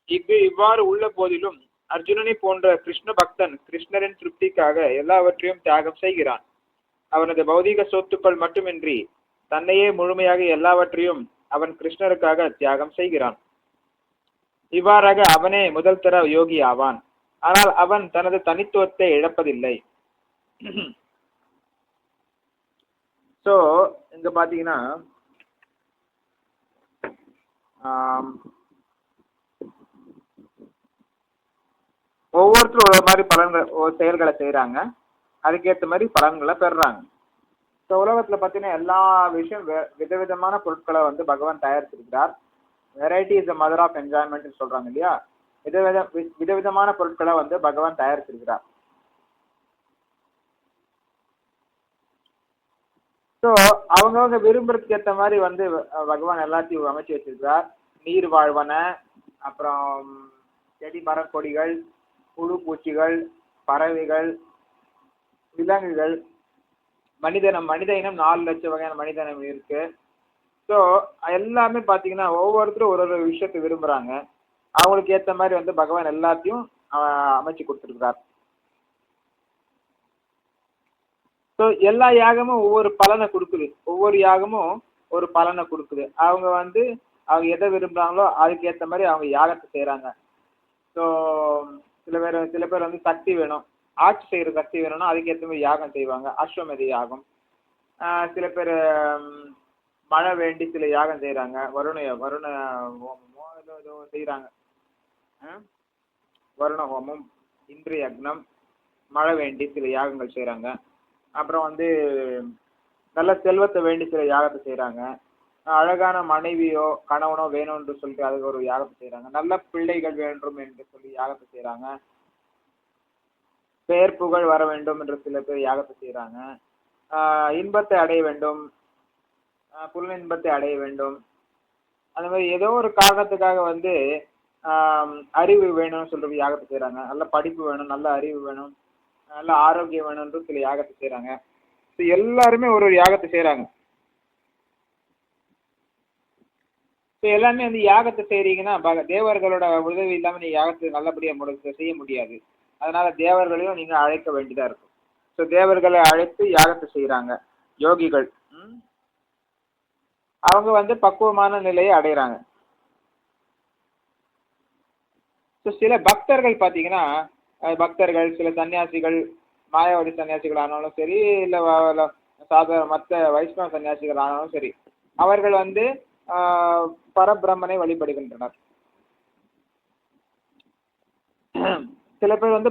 இவ்வாறு உள்ள போதிலும் அர்ஜுனனை போன்ற கிருஷ்ண பக்தன் கிருஷ்ணரின் திருப்திக்காக எல்லாவற்றையும் தியாகம் செய்கிறான். அவனது பௌதீக சொத்துக்கள் மட்டுமின்றி தன்னையே முழுமையாக எல்லாவற்றையும் அவன் கிருஷ்ணருக்காக தியாகம் செய்கிறான். இவ்வாறாக அவனே முதல் தர யோகி ஆவான். ஆனால் அவன் தனது தனித்துவத்தை இழப்பதில்லை. ஸோ இங்க பாத்தீங்கன்னா ஒவ்வொருத்தரும் ஒரு மாதிரி செயல்களை செய்யறாங்க, அதுக்கேற்ற மாதிரி பலன்களை பெறுறாங்க. ஸோ உலகத்துல பார்த்தீங்கன்னா எல்லா விஷயம் விதவிதமான பொருட்களை வந்து பகவான் தயாரிச்சிருக்கிறார். Variety is the mother of enjoyment சொல்றாங்க இல்லையா? விதவிதமான பொருட்களை வந்து பகவான் தயாரிச்சிருக்கிறார். ஸோ அவங்கவுங்க விரும்புறதுக்கு ஏற்ற மாதிரி வந்து பகவான் எல்லாத்தையும் அமைச்சு வச்சிருக்கிறார். நீர் வாழ்வன, அப்புறம் செடி மரக்கொடிகள், புழு பூச்சிகள், பறவைகள், விலங்குகள், மனித இனம் 4 லட்சம் வகையான மனித இனம் இருக்கு. ஸோ எல்லாமே பார்த்தீங்கன்னா ஒவ்வொருத்தரும் ஒரு ஒரு விஷயத்தை விரும்புகிறாங்க. அவங்களுக்கு ஏற்ற மாதிரி வந்து பகவான் எல்லாத்தையும் அமைச்சு கொடுத்துருக்கிறார். ஸோ எல்லா யாகமும் ஒவ்வொரு பலனை கொடுக்குது, ஒவ்வொரு யாகமும் ஒரு பலனை கொடுக்குது. அவங்க எதை விரும்புகிறாங்களோ அதுக்கு ஏற்ற மாதிரி அவங்க யாகத்தை செய்கிறாங்க. ஸோ சில பேர் வந்து சக்தி வேணும், ஆட்சி செய்கிற சக்தி வேணும்னா அதுக்கேற்ற மாதிரி யாகம் செய்வாங்க, அஸ்வமேத யாகம். சில பேர் மழை வேண்டி சில யாகம் செய்கிறாங்க, வருண ஹோமமோ ஏதோ செய்கிறாங்க. வருண ஹோமம், இந்திர யக்னம், மழை வேண்டி சில யாகங்கள் செய்கிறாங்க. அப்புறம் வந்து நல்ல செல்வத்தை வேண்டி சில யாகத்தை செய்கிறாங்க. அழகான மனைவியோ கணவனோ வேணும்னு சொல்லிட்டு அதுக்கு ஒரு யாகத்தை செய்கிறாங்க. நல்ல பிள்ளைகள் வேண்டும் என்று சொல்லி யாகத்தை செய்கிறாங்க. பெயர் புகழ் வர வேண்டும் என்று சில பேர் யாகத்தை செய்கிறாங்க. இன்பத்தை அடைய வேண்டும், புலன் இன்பத்தை அடைய வேண்டும், அந்த மாதிரி ஏதோ ஒரு காரணத்துக்காக வந்து அறிவு வேணும்னு சொல்றது யாகத்தை செய்கிறாங்க. நல்ல படிப்பு வேணும், நல்ல அறிவு வேணும், நல்ல ஆரோக்கியம் வேணும்னு சில யாகத்தை செய்கிறாங்க. ஸோ எல்லாருமே ஒரு ஒரு யாகத்தை செய்கிறாங்க. ஸோ எல்லாமே வந்து யாகத்தை செய்கிறீங்கன்னா தேவர்களோட உதவி இல்லாமல் நீங்கள் யாகத்தை நல்லபடியாக செய்ய முடியாது. அதனால தேவர்களையும் நீங்கள் அழைக்க வேண்டியதாக இருக்கும். ஸோ தேவர்களை அழைத்து யாகத்தை செய்கிறாங்க யோகிகள். அவங்க வந்து பக்குவமான நிலையை அடைகிறாங்க. ஸோ சில பக்தர்கள் பார்த்தீங்கன்னா சில சன்னியாசிகள், மாயாவதி சன்னியாசிகள் ஆனாலும் சரி, இல்லை சாதாரண மற்ற வைஷ்ணவ சன்னியாசிகள் ஆனாலும் சரி, அவர்கள் வந்து பரபிரம்மனை வழிபடுகின்றனர். சில பேர் வந்து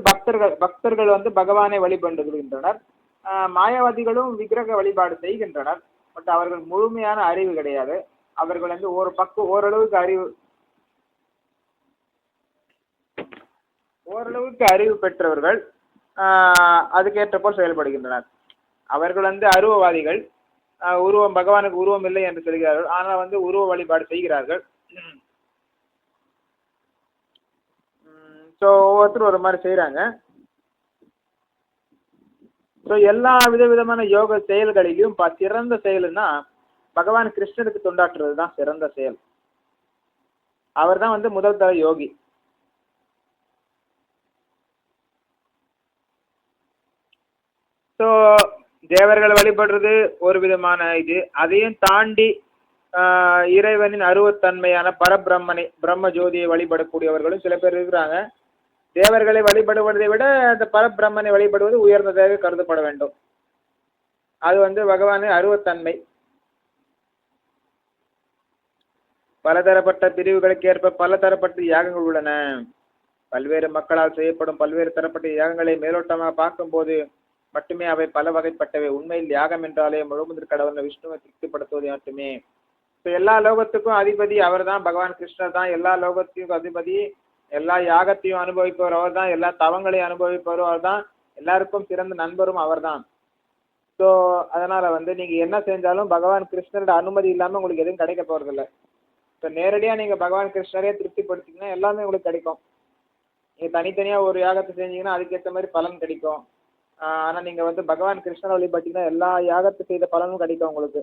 பக்தர்கள் வந்து பகவானை வழிபடுகின்றனர். மாயாவாதிகளும் விக்கிரக வழிபாடு செய்கின்றனர். பட் அவர்கள் முழுமையான அறிவு கிடையாது. அவர்கள் வந்து ஓரளவுக்கு அறிவு பெற்றவர்கள், அதுக்கேற்ற போல் செயல்படுகின்றனர். அவர்கள் வந்து அருவவாதிகள், பகவானுக்கு உருவம் இல்லை என்று சொல்கிறார்கள், ஆனால் வந்து உருவ வழிபாடு செய்கிறார்கள். ஸோ ஒவ்வொருத்தரும் ஒரு மாதிரி செய்கிறாங்க. ஸோ எல்லா விதவிதமான யோக செயல்களிலும் சிறந்த செயல்னா பகவான் கிருஷ்ணருக்கு தொண்டாற்றுறது தான் சிறந்த செயல். அவர் தான் வந்து முதல் தர யோகி. ஸோ தேவர்களை வழிபடுறது ஒரு விதமான இது. அதையும் தாண்டி இறைவனின் அருவத்தன்மையான பிரம்ம ஜோதியை வழிபடக்கூடியவர்களும் சில பேர் இருக்கிறாங்க. தேவர்களை வழிபடுவதை விட அந்த பரபிரம்மனை வழிபடுவது உயர்ந்ததாக கருதப்பட வேண்டும். அது வந்து பகவானின் அருவத்தன்மை. பலதரப்பட்ட பிரிவுகளுக்கு ஏற்ப பல தரப்பட்ட யாகங்கள் உள்ளன. பல்வேறு மக்களால் செய்யப்படும் பல்வேறு தரப்பட்ட யாகங்களை மேலோட்டமாக பார்க்கும்போது மட்டுமே அவை பல வகைப்பட்டவை. உண்மையில் யாகம் என்றாலே முழுமுதற் கடவுள் விஷ்ணுவை திருப்திப்படுத்துவது மட்டுமே. இப்போ எல்லா லோகத்துக்கும் அதிபதி அவர் தான், பகவான் கிருஷ்ணர் தான் எல்லா லோகத்துக்கும் அதிபதி. எல்லா யாகத்தையும் அனுபவிப்பவர் அவர் தான், எல்லா தவங்களையும் அனுபவிப்பவரும் அவர் தான், எல்லாருக்கும் சிறந்த நண்பரும் அவர் தான். ஸோ அதனால வந்து நீங்க என்ன செஞ்சாலும் பகவான் கிருஷ்ணரோட அனுமதி இல்லாமல் உங்களுக்கு எதுவும் கிடைக்க போறதில்லை. ஸோ நேரடியாக நீங்க பகவான் கிருஷ்ணரே திருப்திப்படுத்திங்கன்னா எல்லாமே உங்களுக்கு கிடைக்கும். நீங்க தனித்தனியாக ஒரு யாகத்தை செஞ்சீங்கன்னா அதுக்கேற்ற மாதிரி பலன் கிடைக்கும். ஆனால் நீங்கள் வந்து பகவான் கிருஷ்ணரை வழிபட்டீங்கன்னா எல்லா யாகத்தை செய்த பலனும் கிடைக்கும் உங்களுக்கு.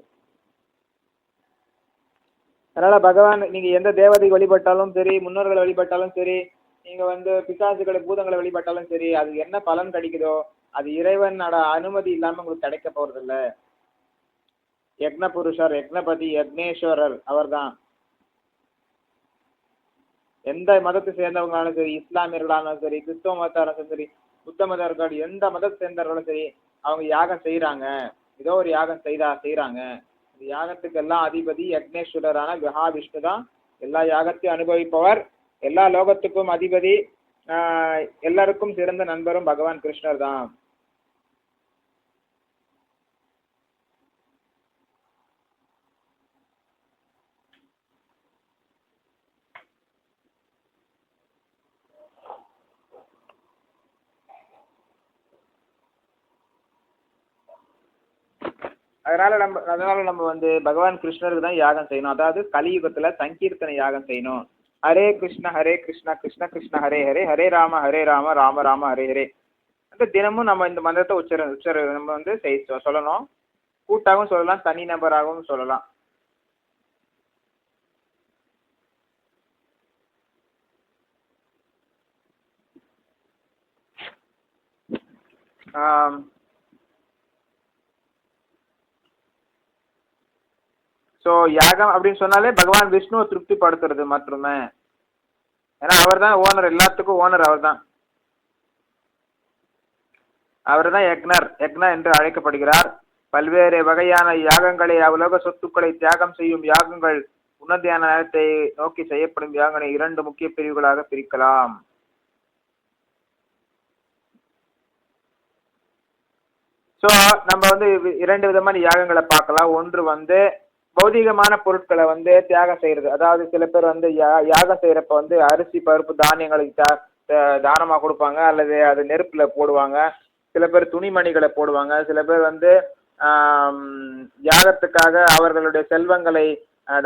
அதனால பகவான் நீங்க எந்த தேவதை வழிபட்டாலும் சரி, முன்னோர்களை வழிபட்டாலும் சரி, நீங்க பிசாசுகளை பூதங்களை வழிபட்டாலும் சரி, அது என்ன பலன் கிடைக்குதோ அது இறைவனோட அனுமதி இல்லாம உங்களுக்கு கிடைக்க போறது இல்ல. யக்ன புருஷர், யக்னபதி, யக்னேஸ்வரர் அவர்தான். எந்த மதத்தை சேர்ந்தவங்களாலும் சரி, இஸ்லாமியர்களாலும் சரி, கிறிஸ்தவ மதத்தாலும் சரி, புத்த மதர்கள், எந்த மதத்தை சேர்ந்தவர்களும் சரி, அவங்க யாகம் செய்யறாங்க. ஏதோ ஒரு யாகம் செய்யறாங்க. இந்த யாகத்துக்கு எல்லாம் அதிபதி யக்னேஸ்வரரான மகாவிஷ்ணு தான். எல்லா யாகத்தையும் அனுபவிப்பவர், எல்லா லோகத்துக்கும் அதிபதி, எல்லாருக்கும் சிறந்த நண்பரும் பகவான் கிருஷ்ணர் தான். அதனால நம்ம பகவான் கிருஷ்ணருக்கு தான் யாகம் செய்யணும். அதாவது கலியுகத்துல சங்கீர்த்தனை யாகம் செய்யணும். ஹரே கிருஷ்ணா கிருஷ்ண கிருஷ்ண ஹரே ஹரே, ஹரே ராம ராம ராம ஹரே ஹரே. அந்த தினமும் நம்ம இந்த மந்திரத்தை உச்சர நம்ம சொல்லணும். கூட்டாகவும் சொல்லலாம், தனி நபராகவும் சொல்லலாம். ஸோ யாகம் அப்படின்னு சொன்னாலே பகவான் விஷ்ணுவை திருப்திப்படுத்துறது மட்டுமே. ஏன்னா அவர் தான் ஓனர், எல்லாத்துக்கும் ஓனர் அவர் தான். அவர் தான் யக்னர் என்று அழைக்கப்படுகிறார். பல்வேறு வகையான யாகங்களை, அவ்வுலக சொத்துக்களை தியாகம் செய்யும் யாகங்கள், உன்னதியான நேரத்தை நோக்கி செய்யப்படும் யாகங்களை 2 முக்கிய பிரிவுகளாக பிரிக்கலாம். ஸோ நம்ம 2 விதமான யாகங்களை பார்க்கலாம். ஒன்று பௌதிகமான பொருட்களை தியாகம் செய்யறது. அதாவது சில பேர் யாகம் செய்யறப்ப அரிசி, பருப்பு, தானியங்களை தானமா கொடுப்பாங்க, அல்லது அது நெருப்புல போடுவாங்க. சில பேர் துணிமணிகளை போடுவாங்க. சில பேர் யாகத்துக்காக அவர்களுடைய செல்வங்களை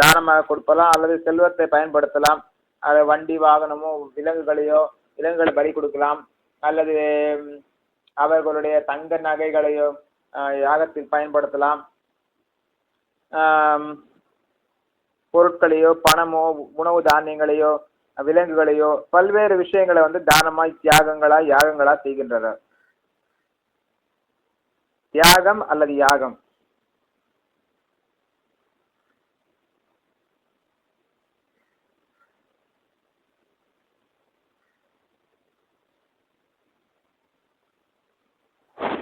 தானமாக கொடுக்கலாம், அல்லது செல்வத்தை பயன்படுத்தலாம். அதை வண்டி, வாகனமோ, விலங்குகளை பலி கொடுக்கலாம், அல்லது அவர்களுடைய தங்க நகைகளையோ யாகத்தில் பயன்படுத்தலாம். பொருட்களையோ, பணமோ, உணவு தானியங்களையோ, விலங்குகளையோ, பல்வேறு விஷயங்களை தானமாய் யாகங்களா செய்கின்றனர். தியாகம் அல்லது யாகம்.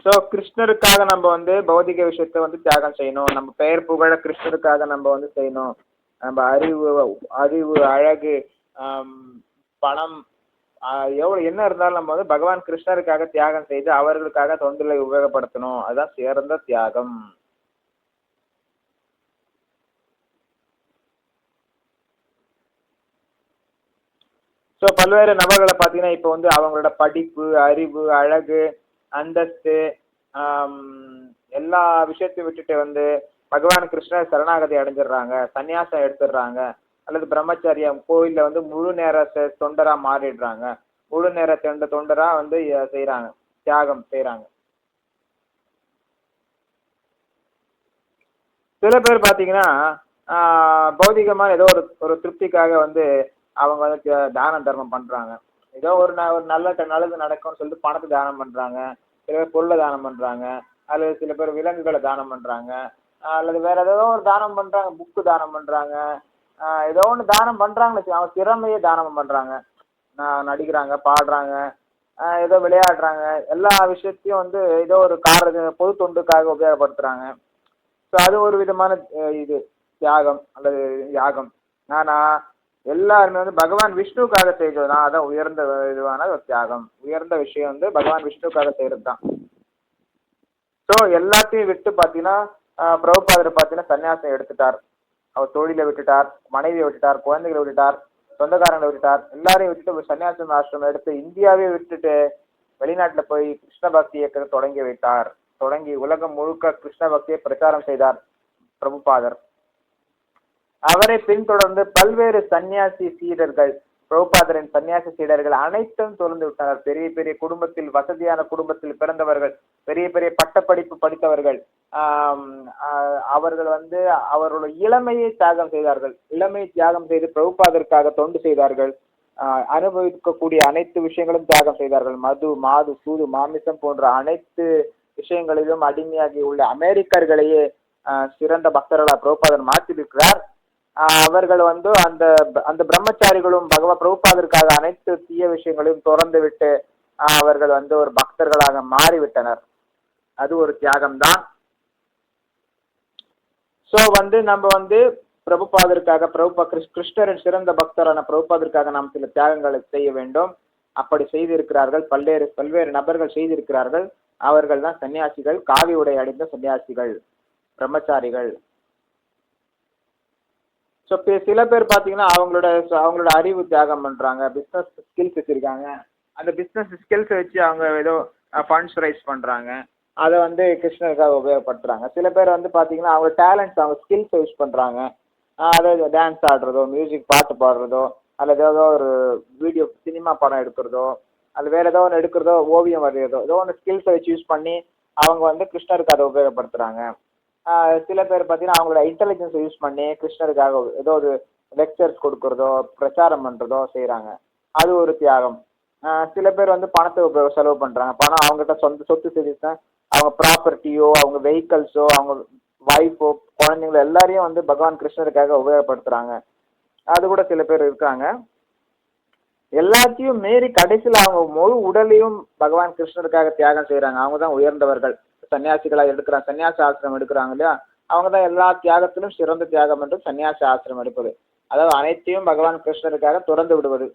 ஸோ கிருஷ்ணருக்காக நம்ம பௌதிக விஷயத்த தியாகம் செய்யணும். நம்ம பெயர் புகழ கிருஷ்ணருக்காக நம்ம செய்யணும். நம்ம அறிவு, அழகு, பணம், எவ்வளவு என்ன இருந்தாலும் நம்ம பகவான் கிருஷ்ணருக்காக தியாகம் செய்து அவர்களுக்காக தொண்டுகளை உபயோகப்படுத்தணும். அதுதான் சிறந்த தியாகம். ஸோ பல்வேறு நபர்களை பார்த்தீங்கன்னா இப்போ அவங்களோட படிப்பு, அறிவு, அழகு, அந்தஸ்து, எல்லா விஷயத்தையும் விட்டுட்டு பகவான் கிருஷ்ணர் சரணாகதி அடைஞ்சிடுறாங்க, சன்னியாசம் எடுத்துடுறாங்க, அல்லது பிரம்மச்சரியம் கோயில்ல முழு நேர தொண்டரா மாறிடுறாங்க. முழு நேர தொண்டரா செய்யறாங்க, தியாகம் செய்யறாங்க. சில பேர் பாத்தீங்கன்னா பௌதிகமான ஏதோ ஒரு திருப்திக்காக அவங்க தான தர்மம் பண்றாங்க. ஏதோ ஒரு நல்லது நடக்கும்னு சொல்லிட்டு பணத்தை தானம் பண்றாங்க, சில பேர் பொருளை தானம் பண்றாங்க, அல்லது சில பேர் விலங்குகளை தானம் பண்றாங்க, அல்லது வேற ஏதோ ஒரு தானம் பண்றாங்க, புக்கு தானம் பண்றாங்க, ஏதோ ஒன்று தானம் பண்றாங்கன்னு அவங்க திறமையை தானம் பண்றாங்க. நடிக்கிறாங்க, பாடுறாங்க, ஏதோ விளையாடுறாங்க, எல்லா விஷயத்தையும் ஏதோ ஒரு பொது தொண்டுக்காக உபயோகப்படுத்துறாங்க. ஸோ அது ஒரு விதமான தியாகம் அல்லது யாகம். ஆனா எல்லாருமே பகவான் விஷ்ணுக்காக செய்ததுதான் அதான் உயர்ந்த இதுவான ஒரு தியாகம். உயர்ந்த விஷயம் பகவான் விஷ்ணுக்காக செய்யறது தான். ஸோ எல்லாத்தையும் விட்டு பார்த்தீங்கன்னா பிரபுபாதர் பார்த்தீங்கன்னா சன்னியாசம் எடுத்துட்டார். அவர் தொழிலை விட்டுட்டார், மனைவியை விட்டுட்டார், குழந்தைகளை விட்டுட்டார், சொந்தக்காரங்களை விட்டுட்டார். எல்லாரையும் விட்டுட்டு சன்னியாசம் ஆசிரமம் எடுத்து இந்தியாவே விட்டுட்டு வெளிநாட்டுல போய் கிருஷ்ண பக்தி இயக்கத்தை தொடங்கி உலகம் முழுக்க கிருஷ்ண பக்தியை பிரச்சாரம் செய்தார் பிரபுபாதர். அவரை பின்தொடர்ந்து பல்வேறு சன்னியாசி சீடர்கள் பிரபுபாதரின் சன்னியாசி சீடர்கள் அனைத்தும் துறந்து விட்டனர். பெரிய பெரிய குடும்பத்தில், வசதியான குடும்பத்தில் பிறந்தவர்கள், பெரிய பெரிய பட்டப்படிப்பு படித்தவர்கள், அவர்கள் அவர்களுடைய இளமையை தியாகம் செய்தார்கள். இளமையை தியாகம் செய்து பிரபுபாதருக்காக தொண்டு செய்தார்கள். அனுபவிக்கக்கூடிய அனைத்து விஷயங்களும் தியாகம் செய்தார்கள். மது, மாது, சூது, மாமிசம் போன்ற அனைத்து விஷயங்களிலும் அடிமையாகி உள்ள அமெரிக்கர்களையே சிறந்த பக்தர்களாக பிரபுபாதர் மாற்றியிருக்கிறார். அவர்கள் அந்த அந்த பிரம்மச்சாரிகளும் பிரபுபாதருக்காக அனைத்து தீய விஷயங்களையும் திறந்து விட்டு அவர்கள் ஒரு பக்தர்களாக மாறிவிட்டனர். அது ஒரு தியாகம்தான். ஸோ நம்ம பிரபுபாதருக்காக கிருஷ்ணரின் சிறந்த பக்தரான பிரபுபாதருக்காக நாம் சில தியாகங்களை செய்ய வேண்டும். அப்படி செய்திருக்கிறார்கள். பல்வேறு நபர்கள் செய்திருக்கிறார்கள். அவர்கள் தான் சன்னியாசிகள், காவி உடை அடைந்த சன்னியாசிகள், பிரம்மச்சாரிகள். ஸோ சில பேர் பார்த்தீங்கன்னா அவங்களோட அறிவு தியாகம் பண்ணுறாங்க, பிஸ்னஸ் ஸ்கில்ஸ் வச்சுருக்காங்க. அந்த பிஸ்னஸ் ஸ்கில்ஸை வச்சு அவங்க ஏதோ ஃபண்ட்ஸ் ரைஸ் பண்ணுறாங்க. அதை கிருஷ்ணருக்காக உபயோகப்படுத்துகிறாங்க. சில பேர் பார்த்தீங்கன்னா அவங்க டேலண்ட்ஸ், அவங்க ஸ்கில்ஸை யூஸ் பண்ணுறாங்க. அதாவது டான்ஸ் ஆடுறதோ, மியூசிக், பாட்டு பாடுறதோ, அல்லது ஏதோ ஒரு வீடியோ சினிமா படம் எடுக்கிறதோ, அல்லது வேறு ஏதோ ஒன்று எடுக்கிறதோ, ஓவியம் வரைகிறதோ, ஏதோ ஒன்று ஸ்கில்ஸை வச்சு யூஸ் பண்ணி அவங்க கிருஷ்ணருக்கு அதை உபயோகப்படுத்துகிறாங்க. சில பேர் பார்த்தீங்கன்னா அவங்களோட இன்டெலிஜென்ஸை யூஸ் பண்ணி கிருஷ்ணருக்காக ஏதோ ஒரு லெக்சர்ஸ் கொடுக்குறதோ, பிரச்சாரம் பண்ணுறதோ செய்கிறாங்க. அது ஒரு தியாகம். சில பேர் பணத்தை செலவு பண்ணுறாங்க. பணம் அவங்ககிட்ட சொத்து செஞ்சுட்டா அவங்க ப்ராப்பர்ட்டியோ, அவங்க வெஹிக்கல்ஸோ, அவங்க வைஃபோ, குழந்தைங்களோ எல்லாரையும் பகவான் கிருஷ்ணருக்காக உபயோகப்படுத்துகிறாங்க. அது கூட சில பேர் இருக்காங்க. எல்லாத்தையும் மீறி கடைசியில் அவங்க முழு உடலையும் பகவான் கிருஷ்ணருக்காக தியாகம் செய்கிறாங்க. அவங்க தான் உயர்ந்தவர்கள். சன்னியாசிகளாக எடுக்கிறாங்க, சன்னியாச ஆசிரமம் எடுக்கிறாங்க இல்லையா, அவங்க தான் எல்லா தியாகத்திலும் சிறந்த தியாகம் என்று சன்னியாச ஆசிரமம் எடுப்பது. அதாவது அனைத்தையும் பகவான் கிருஷ்ணருக்காக துறந்து விடுவது.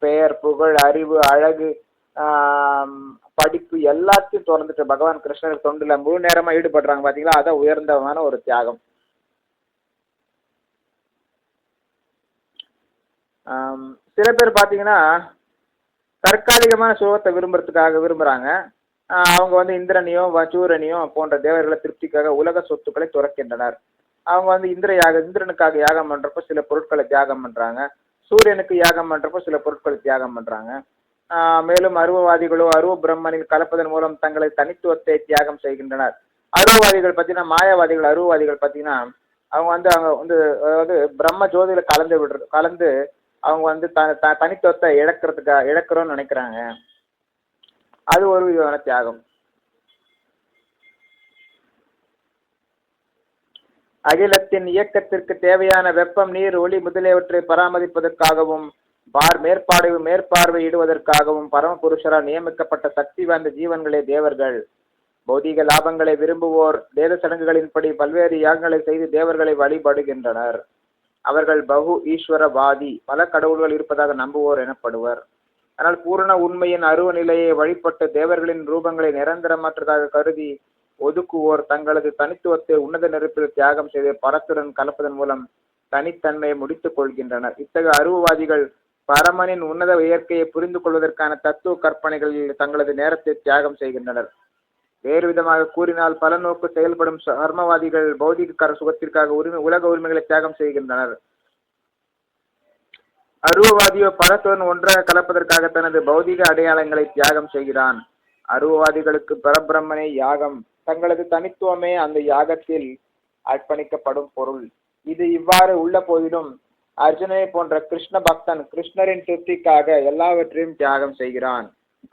பெயர், புகழ், அறிவு, அழகு, படிப்பு எல்லாத்தையும் திறந்துட்டு பகவான் கிருஷ்ணருக்கு தொண்டுல முழு நேரமா ஈடுபடுறாங்க பாத்தீங்களா, அதான் உயர்ந்தமான ஒரு தியாகம். சில பேர் பார்த்தீங்கன்னா தற்காலிகமான சுகத்தை விரும்புறாங்க. அவங்க இந்திரனையோ சூரனையோ போன்ற தேவர்களை திருப்திக்காக உலக சொத்துக்களை துறக்கின்றனர். அவங்க இந்திரனுக்காக யாகம் பண்றப்போ சில பொருட்களை தியாகம் பண்றாங்க. சூரியனுக்கு யாகம் பண்றப்போ சில பொருட்களை தியாகம் பண்றாங்க. மேலும் அருவவாதிகளோ அருவ பிரம்மனில் கலப்பதன் மூலம் தங்களை தனித்துவத்தை தியாகம் செய்கின்றனர். அருவவாதிகள் பார்த்தீங்கன்னா, மாயாவாதிகள், அருவவாதிகள் பார்த்தீங்கன்னா அவங்க அதாவது பிரம்ம ஜோதியில கலந்து அவங்க தனித்துவத்தை இழக்கிறோம்னு நினைக்கிறாங்க. அது ஒரு விதமான தியாகம். அகிலத்தின் இயக்கத்திற்கு தேவையான வெப்பம், நீர், ஒளி முதலியவற்றை பராமரிப்பதற்காகவும் மேற்பார்வையிடுவதற்காகவும் பரமபுருஷரால் நியமிக்கப்பட்ட சக்தி வாய்ந்த ஜீவன்களே தேவர்கள். பௌதிக லாபங்களை விரும்புவோர் வேத சடங்குகளின்படி பல்வேறு யாகங்களை செய்து தேவர்களை வழிபடுகின்றனர். அவர்கள் பகு ஈஸ்வரவாதி, பல கடவுள்கள் இருப்பதாக நம்புவோர் எனப்படுவர். ஆனால் பூரண உண்மையின் அருவ நிலையை வழிபட்டு தேவர்களின் ரூபங்களை நிரந்தரமற்றதாக கருதி ஒதுக்குவோர் தங்களது தனித்துவத்தை உன்னத நெருப்பில் தியாகம் செய்து பரத்துடன் கலப்பதன் மூலம் தனித்தன்மையை முடித்துக் கொள்கின்றனர். இத்தகைய அருவவாதிகள் பரமனின் உன்னத இயற்கையை புரிந்து கொள்வதற்கான தத்துவ கற்பனைகளில் தங்களது நேரத்தை தியாகம் செய்கின்றனர். வேறு விதமாக கூறினால், பல நோக்கு செயல்படும் கர்மவாதிகள் பௌதிக சுகத்திற்காக உலக உரிமைகளை தியாகம் செய்கின்றனர். அருவவாதியோ பரத்துடன் ஒன்றாக கலப்பதற்காக தனது பௌதிக அடையாளங்களை தியாகம் செய்கிறான். அருவவாதிகளுக்கு பரபிரம்மனை யாகம், தங்களது தனித்துவமே அந்த யாகத்தில் அர்ப்பணிக்கப்படும் பொருள். இது இவ்வாறு உள்ள போதிலும் அர்ஜுனனை போன்ற கிருஷ்ண பக்தன் கிருஷ்ணரின் திருப்திக்காக எல்லாவற்றையும் தியாகம் செய்கிறான்.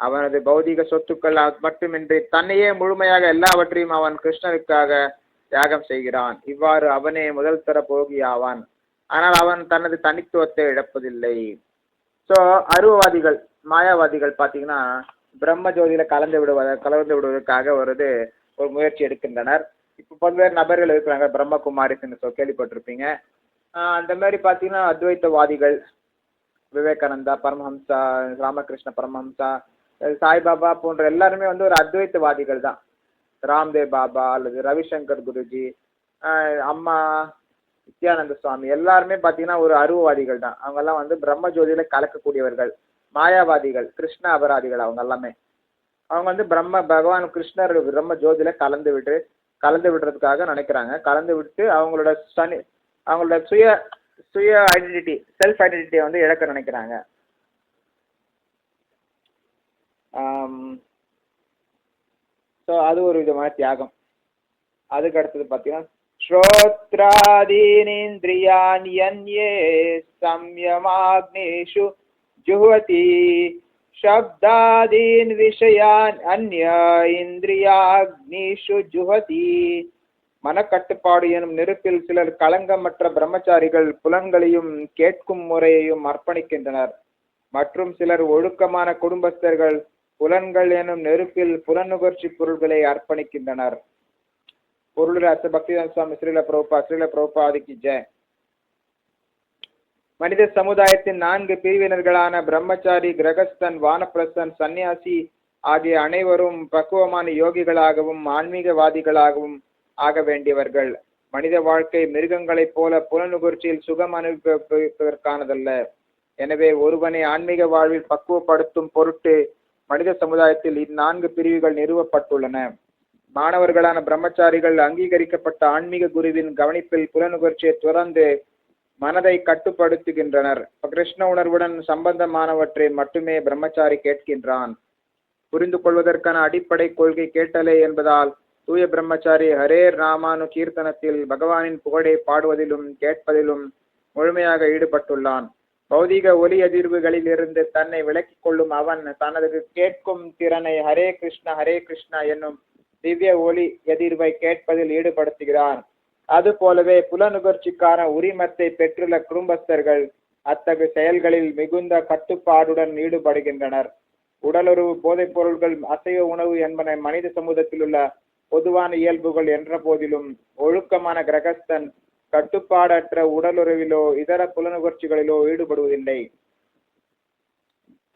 அவனது பௌதிக சொத்துக்கள் மட்டுமின்றி தன்னையே முழுமையாக எல்லாவற்றையும் அவன் கிருஷ்ணருக்காக தியாகம் செய்கிறான். இவ்வாறு அவனே முதல் தர போகி ஆவான். ஆனால் அவன் தனது தனித்துவத்தை இழப்பதில்லை. ஸோ அருவவாதிகள், மாயாவாதிகள் பார்த்தீங்கன்னா பிரம்ம ஜோதியில கலந்து விடுவதற்காக ஒரு முயற்சி எடுக்கின்றனர். இப்போ பல்வேறு நபர்கள் இருக்கிறாங்க, பிரம்மகுமாரிஸ் கேள்விப்பட்டிருப்பீங்க. அந்த மாதிரி பார்த்தீங்கன்னா அத்வைத்தவாதிகள், விவேகானந்தா, பரமஹம்சா, ராமகிருஷ்ண பரமஹம்சா, சாய்பாபா போன்ற எல்லாருமே ஒரு அத்வைத்தவாதிகள் தான். ராம்தேவ் பாபா அல்லது ரவிசங்கர் குருஜி, அம்மா நித்யானந்த சுவாமி எல்லாருமே பார்த்தீங்கன்னா ஒரு அருவவாதிகள் தான். அவங்கெல்லாம் பிரம்ம ஜோதியில கலக்கக்கூடியவர்கள். மாயாவாதிகள், கிருஷ்ண அபராதிகள் அவங்க எல்லாமே. அவங்க பகவான் கிருஷ்ணர் பிரம்ம ஜோதியில கலந்து விடுறதுக்காக நினைக்கிறாங்க. கலந்து விட்டு அவங்களோட சுய சுய ஐடென்டிட்டி, செல்ஃப் ஐடென்டிட்டியை வந்து இழக்க நினைக்கிறாங்க. ஸோ அது ஒரு விதமான தியாகம். அதுக்கு அடுத்தது பார்த்தீங்கன்னா ஸ்ரோத்ராதீனிந்திரியாண்யே சம்யமாக்னேஷு ஜுஹ்வதி சப்தாதீன் விஷயான் அந்ய இந்திரியாக்னிஷு ஜுஹதி. மனக்கட்டுப்பாடு எனும் நெருப்பில் சிலர் களங்கமற்ற பிரம்மச்சாரிகள் புலன்களையும் கேட்கும் முறையையும் அர்ப்பணிக்கின்றனர். மற்றும் சிலர் ஒழுக்கமான குடும்பஸ்தர்கள் புலன்கள் எனும் நெருப்பில் புலனுகர்ச்சி பொருள்களை அர்ப்பணிக்கின்றனர். பொருளாச பக்திவேதாந்த சுவாமி ஸ்ரீல பிரபுபாதிக்கு ஜெய். மனித சமுதாயத்தின் 4 பிரிவினர்களான பிரம்மச்சாரி, கிரகஸ்தன், வானப்பிரஸ்தன், சந்நியாசி ஆகிய அனைவரும் பக்குவமான யோகிகளாகவும் ஆன்மீகவாதிகளாகவும் ஆக வேண்டியவர்கள். மனித வாழ்க்கை மிருகங்களைப் போல புலனுகர்ச்சியில் சுகம் அனுபவிப்பதற்கானதல்ல. எனவே ஒருவனை ஆன்மீக வாழ்வில் பக்குவப்படுத்தும் பொருட்டு மனித சமுதாயத்தில் 4 பிரிவுகள் நிறுவப்பட்டுள்ளன. மாணவர்களான பிரம்மச்சாரிகள் அங்கீகரிக்கப்பட்ட ஆன்மீக குருவின் கவனிப்பில் புலனுகர்ச்சியை துறந்து மனதை கட்டுப்படுத்துகின்றனர். கிருஷ்ண உணர்வுடன் சம்பந்தமானவற்றை மட்டுமே பிரம்மச்சாரி கேட்கின்றான். புரிந்து கொள்வதற்கான அடிப்படை கொள்கை கேட்டலே என்பதால் தூய பிரம்மச்சாரி ஹரேர் ராமானு கீர்த்தனத்தில் பகவானின் புகழை பாடுவதிலும் கேட்பதிலும் முழுமையாக ஈடுபட்டுள்ளான். பௌதிக ஒலி அதிர்வுகளில் இருந்து தன்னை விலக்கிக் கொள்ளும் அவன் தனது கேட்கும் திறனை ஹரே கிருஷ்ணா என்னும் திவ்ய ஒலி எதிர்வை கேட்பதில் ஈடுபடுத்துகிறான். அதுபோலவே புலனுகர்ச்சிக்கான உரிமத்தை பெற்றுள்ள குடும்பஸ்தர்கள் அத்தகைய செயல்களில் மிகுந்த கட்டுப்பாடுடன் ஈடுபடுகின்றனர். உடலுறவு, போதைப் பொருள்கள், அசைவ உணவு என்பன மனித சமூகத்தில் உள்ள பொதுவான இயல்புகள் என்ற போதிலும் ஒழுக்கமான கிரகஸ்தன் கட்டுப்பாடற்ற உடலுறவிலோ இதர புலனுகர்ச்சிகளிலோ ஈடுபடுவதில்லை.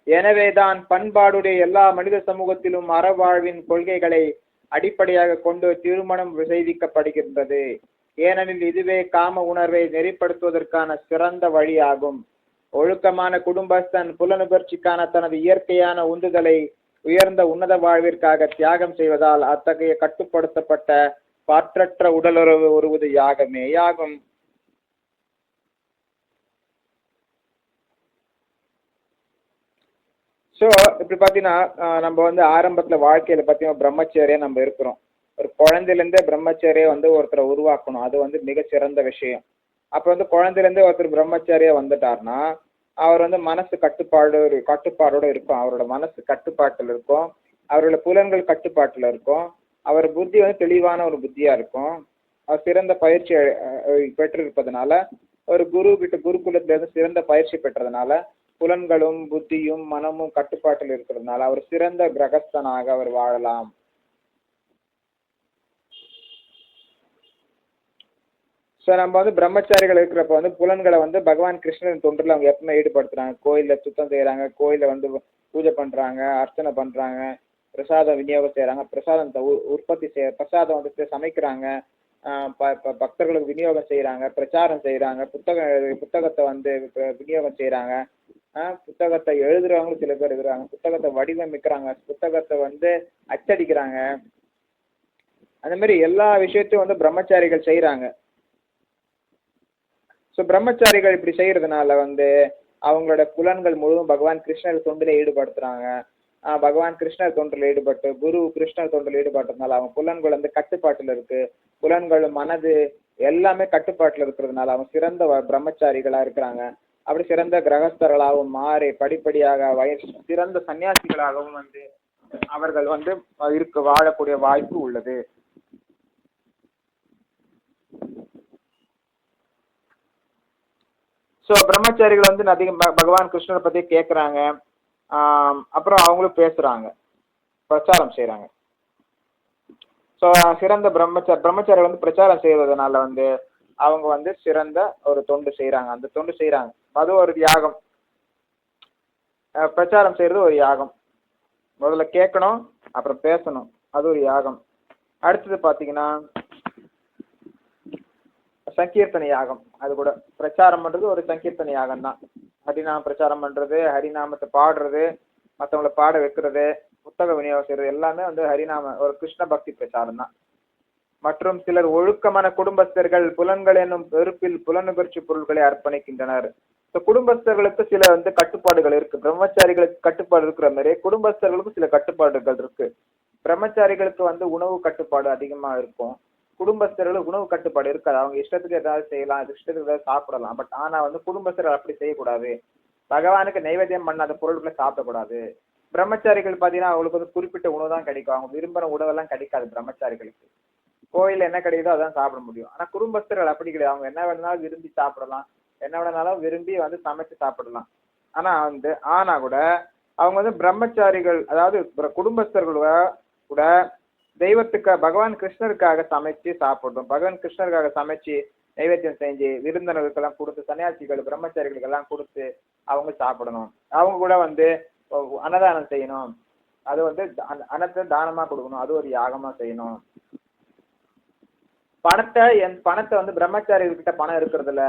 எனவேதான் பண்பாடுடைய எல்லா மனித சமூகத்திலும் அறவாழ்வின் கொள்கைகளை அடிப்படையாக கொண்டு திருமணம் செய்விக்கப்படுகின்றது. ஏனெனில் இதுவே காம உணர்வை நெறிப்படுத்துவதற்கான சிறந்த வழியாகும். ஒழுக்கமான குடும்பஸ்தன் புலனுகர்ச்சிக்கான தனது இயற்கையான உந்துதலை உயர்ந்த உன்னத வாழ்விற்காக தியாகம் செய்வதால் அத்தகைய கட்டுப்படுத்தப்பட்ட பாற்றற்ற உடலுறவு ஒருவது யாகமேயாகும். ஸோ இப்படி பார்த்தீங்கன்னா நம்ம வந்து ஆரம்பத்தில் வாழ்க்கையில் பார்த்தீங்கன்னா பிரம்மச்சரியா நம்ம இருக்கிறோம். ஒரு குழந்தையிலேருந்தே பிரம்மச்சரியை வந்து ஒருத்தரை உருவாக்கணும். அது வந்து மிகச்சிறந்த விஷயம். அப்போ வந்து குழந்தையிலேருந்தே ஒருத்தர் பிரம்மச்சாரியா வந்துட்டார்னா அவர் வந்து மனசு கட்டுப்பாடோடு இருக்கும். அவரோட மனசு கட்டுப்பாட்டில் இருக்கும். அவரோட புலன்கள் கட்டுப்பாட்டில் இருக்கும். அவர் புத்தி வந்து தெளிவான ஒரு புத்தியாக இருக்கும். அவர் சிறந்த பயிற்சி பெற்றிருப்பதனால ஒரு குருகுலத்திலிருந்து சிறந்த பயிற்சி பெற்றதுனால புலன்களும் புத்தியும் மனமும் கட்டுப்பாட்டில் இருக்கிறதுனால அவர் சிறந்த கிரகஸ்தனாக அவர் வாழலாம். ஸோ நம்ம வந்து பிரம்மச்சாரிகள் இருக்கிறப்ப வந்து புலன்களை வந்து பகவான் கிருஷ்ணன் தொண்டில் அவங்க எப்பவுமே ஈடுபடுத்துறாங்க. கோயிலில் சுத்தம் செய்கிறாங்க, கோயிலில் வந்து பூஜை பண்ணுறாங்க, அர்ச்சனை பண்ணுறாங்க, பிரசாதம் விநியோகம் செய்கிறாங்க, பிரசாதத்தை பிரசாதம் வந்து சமைக்கிறாங்க, பக்தர்களுக்கு விநியோகம் செய்கிறாங்க, பிரச்சாரம் செய்கிறாங்க, புத்தகத்தை வந்து விநியோகம் செய்கிறாங்க, புத்தகத்தை எழுதுறவங்களும் சில பேர் இருக்கிறாங்க, புத்தகத்தை வடிவமைக்கிறாங்க, புத்தகத்தை வந்து அச்சடிக்கிறாங்க. அந்த மாதிரி எல்லா விஷயத்தையும் வந்து பிரம்மச்சாரிகள் செய்கிறாங்க. ஸோ பிரம்மச்சாரிகள் இப்படி செய்யறதுனால வந்து அவங்களோட புலன்கள் முழுவதும் பகவான் கிருஷ்ணர் தொண்டில் ஈடுபடுத்துறாங்க. பகவான் கிருஷ்ணர் தொண்டில் ஈடுபட்டு குரு கிருஷ்ணர் தொண்டில் ஈடுபட்டதுனால அவங்க புலன்கள் வந்து கட்டுப்பாட்டில் இருக்கு. புலன்கள், மனது எல்லாமே கட்டுப்பாட்டில் இருக்கிறதுனால அவங்க சிறந்த பிரம்மச்சாரிகளா இருக்கிறாங்க. அப்படி சிறந்த கிரகஸ்தர்களாகவும் மாறி படிப்படியாக சிறந்த சன்னியாசிகளாகவும் வந்து அவர்கள் வந்து வாழக்கூடிய வாய்ப்பு உள்ளது. ஸோ பிரம்மச்சாரிகள் வந்து அதிகம் பகவான் கிருஷ்ணரை பற்றி கேட்குறாங்க. அப்புறம் அவங்களும் பேசுகிறாங்க, பிரச்சாரம் செய்கிறாங்க. ஸோ சிறந்த பிரம்மச்சாரிகள் வந்து பிரச்சாரம் செய்வதனால வந்து அவங்க வந்து சிறந்த ஒரு தொண்டு செய்கிறாங்க. அந்த தொண்டு செய்கிறாங்க, அது ஒரு யாகம். பிரச்சாரம் செய்கிறது ஒரு யாகம். முதல்ல கேட்கணும், அப்புறம் பேசணும், அது ஒரு யாகம். அடுத்தது பார்த்தீங்கன்னா சங்கீர்த்தனை யாகம். அது கூட பிரச்சாரம் பண்ணுறது ஒரு சங்கீர்த்தனை யாகம் தான். ஹரிநாம பிரச்சாரம் பண்ணுறது, ஹரிநாமத்தை பாடுறது, மற்றவங்களை பாட வைக்கிறது, புத்தக விநியோகம் செய்கிறது எல்லாமே வந்து ஹரிநாம ஒரு கிருஷ்ண பக்தி பிரச்சாரம் தான். மற்றும் சிலர் ஒழுக்கமான குடும்பஸ்தர்கள் புலன்கள் என்னும் வெறுப்பில் புலனுகர்ச்சி பொருட்களை அர்ப்பணிக்கின்றனர். குடும்பஸ்தர்களுக்கு சில கட்டுப்பாடுகள் இருக்கு. பிரம்மச்சாரிகளுக்கு கட்டுப்பாடு இருக்கிற மாதிரி குடும்பஸ்தர்களுக்கும் சில கட்டுப்பாடுகள் இருக்கு. பிரம்மச்சாரிகளுக்கு உணவு கட்டுப்பாடு அதிகமா இருக்கும். குடும்பஸ்தர்களுக்கு உணவு கட்டுப்பாடு இருக்காது. அவங்க இஷ்டத்துக்கு ஏதாவது செய்யலாம், இஷ்டத்துக்கு ஏதாவது சாப்பிடலாம். பட் ஆனா குடும்பஸ்தர்கள் அப்படி செய்யக்கூடாது. பகவானுக்கு நைவேத்தியம் பண்ணாத பொருட்களை சாப்பிடக்கூடாது. பிரம்மச்சாரிகள் பாத்தீங்கன்னா அவங்களுக்கு குறிப்பிட்ட உணவு தான் கிடைக்கும். அவங்க விரும்புற உணவெல்லாம் கிடைக்காது பிரம்மச்சாரிகளுக்கு. கோயில என்ன கிடைக்குதோ அதான் சாப்பிட முடியும். ஆனா குடும்பஸ்தர்கள் அப்படி கிடையாது. அவங்க என்ன வேணாலும் விரும்பி சாப்பிடலாம், என்ன வேணாலும் விரும்பி சமைச்சு சாப்பிடலாம். ஆனா கூட அவங்க பிரம்மச்சாரிகள், அதாவது குடும்பஸ்தர்கள கூட தெய்வத்துக்காக, பகவான் கிருஷ்ணருக்காக சமைச்சு சாப்பிடணும். பகவான் கிருஷ்ணருக்காக சமைச்சு நைவேத்தியம் செஞ்சு விருந்தினர்களுக்கெல்லாம் கொடுத்து, சன்னியாசிகள் பிரம்மச்சாரிகளுக்கு எல்லாம் கொடுத்து அவங்க சாப்பிடணும். அவங்க கூட அன்னதானம் செய்யணும். அது அன்னத்தை தானமா கொடுக்கணும். அது ஒரு யாகமா செய்யணும். பணத்தை பிரம்மச்சாரிகள் கிட்ட பணம் இருக்கிறது இல்ல,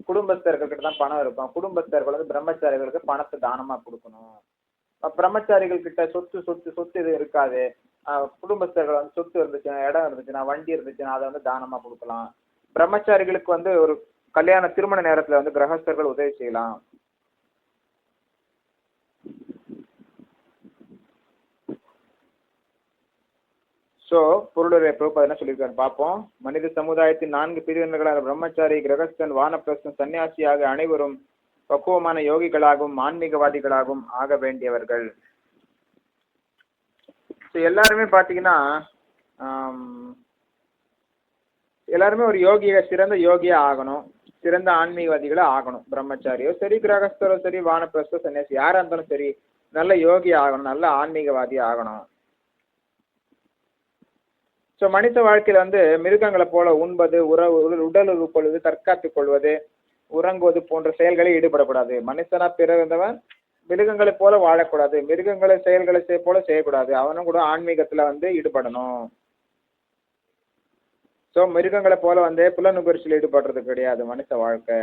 குடும்பஸ்தர்கள் கிட்ட தான் பணம் இருக்கும். குடும்பஸ்தர்கள் பிரம்மச்சாரிகளுக்கு பணத்தை தானமா கொடுக்கணும். பிரம்மச்சாரிகள் கிட்ட சொத்து இது இருக்காது. குடும்பஸ்தர்கள் சொத்து இருந்துச்சுன்னா, இடம் இருந்துச்சுன்னா, வண்டி இருந்துச்சுன்னா அதை தானமா கொடுக்கலாம். பிரம்மச்சாரிகளுக்கு ஒரு கல்யாண திருமண நேரத்துல கிரகஸ்தர்கள் உதவி செய்யலாம். ஸோ பொருளுடைய பிரபுபாதர் என்ன சொல்லியிருக்காரு பார்ப்போம். மனித சமுதாயத்தின் 4 பிரிவினர்களான பிரம்மச்சாரி, கிரகஸ்தன், வானப்பிரஸ்தன், சன்னியாசியாக அனைவரும் பக்குவமான யோகிகளாகவும் ஆன்மீகவாதிகளாகவும் ஆக வேண்டியவர்கள். ஸோ எல்லாருமே பார்த்தீங்கன்னா எல்லாருமே ஒரு சிறந்த யோகியா ஆகணும், சிறந்த ஆன்மீகவாதிகளா ஆகணும். பிரம்மச்சாரியோ சரி, கிரகஸ்தரோ சரி, வானப்பிரஸ்தோ, சன்னியாசி யாரா இருந்தாலும் சரி, நல்ல யோகி ஆகணும், நல்ல ஆன்மீகவாதி ஆகணும். ஸோ மனித வாழ்க்கையில மிருகங்களை போல உண்பது, உடலுறவு கொள்வது, தற்காத்துக் கொள்வது, உறங்குவது போன்ற செயல்களில் ஈடுபடக்கூடாது. மனுஷனா பிறந்தவன் மிருகங்களை போல வாழக்கூடாது, மிருகங்களை செயல்களை போல செய்யக்கூடாது. அவனும் கூட ஆன்மீகத்துல ஈடுபடணும். ஸோ மிருகங்களை போல புலனுகர்ச்சியில் ஈடுபடுறது கிடையாது மனுஷ வாழ்க்கை.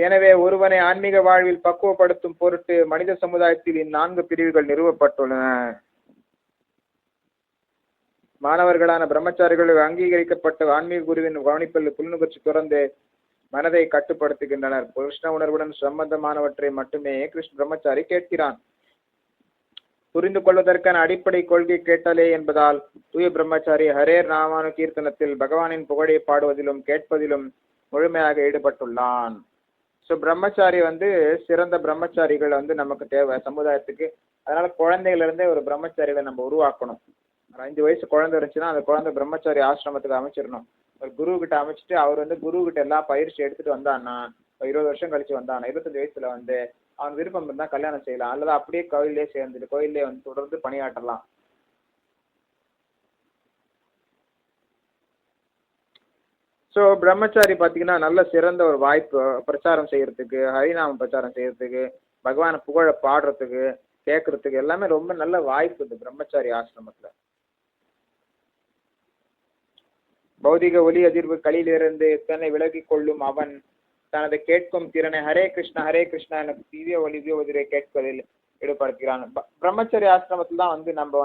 எனவே ஒருவனை ஆன்மீக வாழ்வில் பக்குவப்படுத்தும் பொருட்டு மனித சமுதாயத்தில் 4 பிரிவுகள் நிறுவப்பட்டுள்ளன. மாணவர்களான பிரம்மச்சாரிகள் அங்கீகரிக்கப்பட்ட ஆன்மீக குருவின் கவனிப்பில் புலனுகர்ச்சி துறந்து மனதை கட்டுப்படுத்துகின்றனர். கிருஷ்ண உணர்வுடன் சம்பந்தமானவற்றை மட்டுமே பிரம்மச்சாரி கேட்கிறான். புரிந்து கொள்வதற்கான அடிப்படை கொள்கை கேட்டலே என்பதால் தூய பிரம்மச்சாரி ஹரேர் நாமானு கீர்த்தனத்தில் பகவானின் புகழை பாடுவதிலும் கேட்பதிலும் முழுமையாக ஈடுபட்டுள்ளான். ஸோ பிரம்மச்சாரி சிறந்த பிரம்மச்சாரிகள் நமக்கு தேவை சமுதாயத்துக்கு. அதனால குழந்தைகள் இருந்தே ஒரு பிரம்மச்சாரிகளை நம்ம உருவாக்கணும். ஒரு 5 வயசு குழந்தை இருந்துச்சுன்னா அந்த குழந்தை பிரம்மச்சாரி ஆசிரமத்துக்கு அமைச்சிடணும். ஒரு குரு கிட்ட அமைச்சிட்டு அவர் குரு கிட்ட எல்லா பயிற்சி எடுத்துட்டு வந்தான்னா, 20 வருஷம் கழிச்சு வந்தானா, 25 வயசுல அவன் விருப்பம் இருந்தா கல்யாணம் செய்யலாம், அல்லது அப்படியே கோயிலே சேர்ந்துட்டு கோயிலே தொடர்ந்து பணியாற்றலாம். ஸோ பிரம்மச்சாரி பார்த்தீங்கன்னா நல்ல சிறந்த ஒரு வாய்ப்பு பிரச்சாரம் செய்யறதுக்கு, ஹரிநாம பிரச்சாரம் செய்யறதுக்கு, பகவான புகழ பாடுறதுக்கு, கேட்கறதுக்கு எல்லாமே ரொம்ப நல்ல வாய்ப்பு இது பிரம்மச்சாரி ஆசிரமத்தில். பௌதிக ஒலி அதிர்வு களிலிருந்து தன்னை விலகி கொள்ளும் அவன் தனது கேட்கும் திறனை ஹரே கிருஷ்ணா என திவ்ய ஒலியை கேட்பதில் ஈடுபடுத்துகிறான். பிரம்மச்சரி ஆசிரமத்தில் தான் நம்ம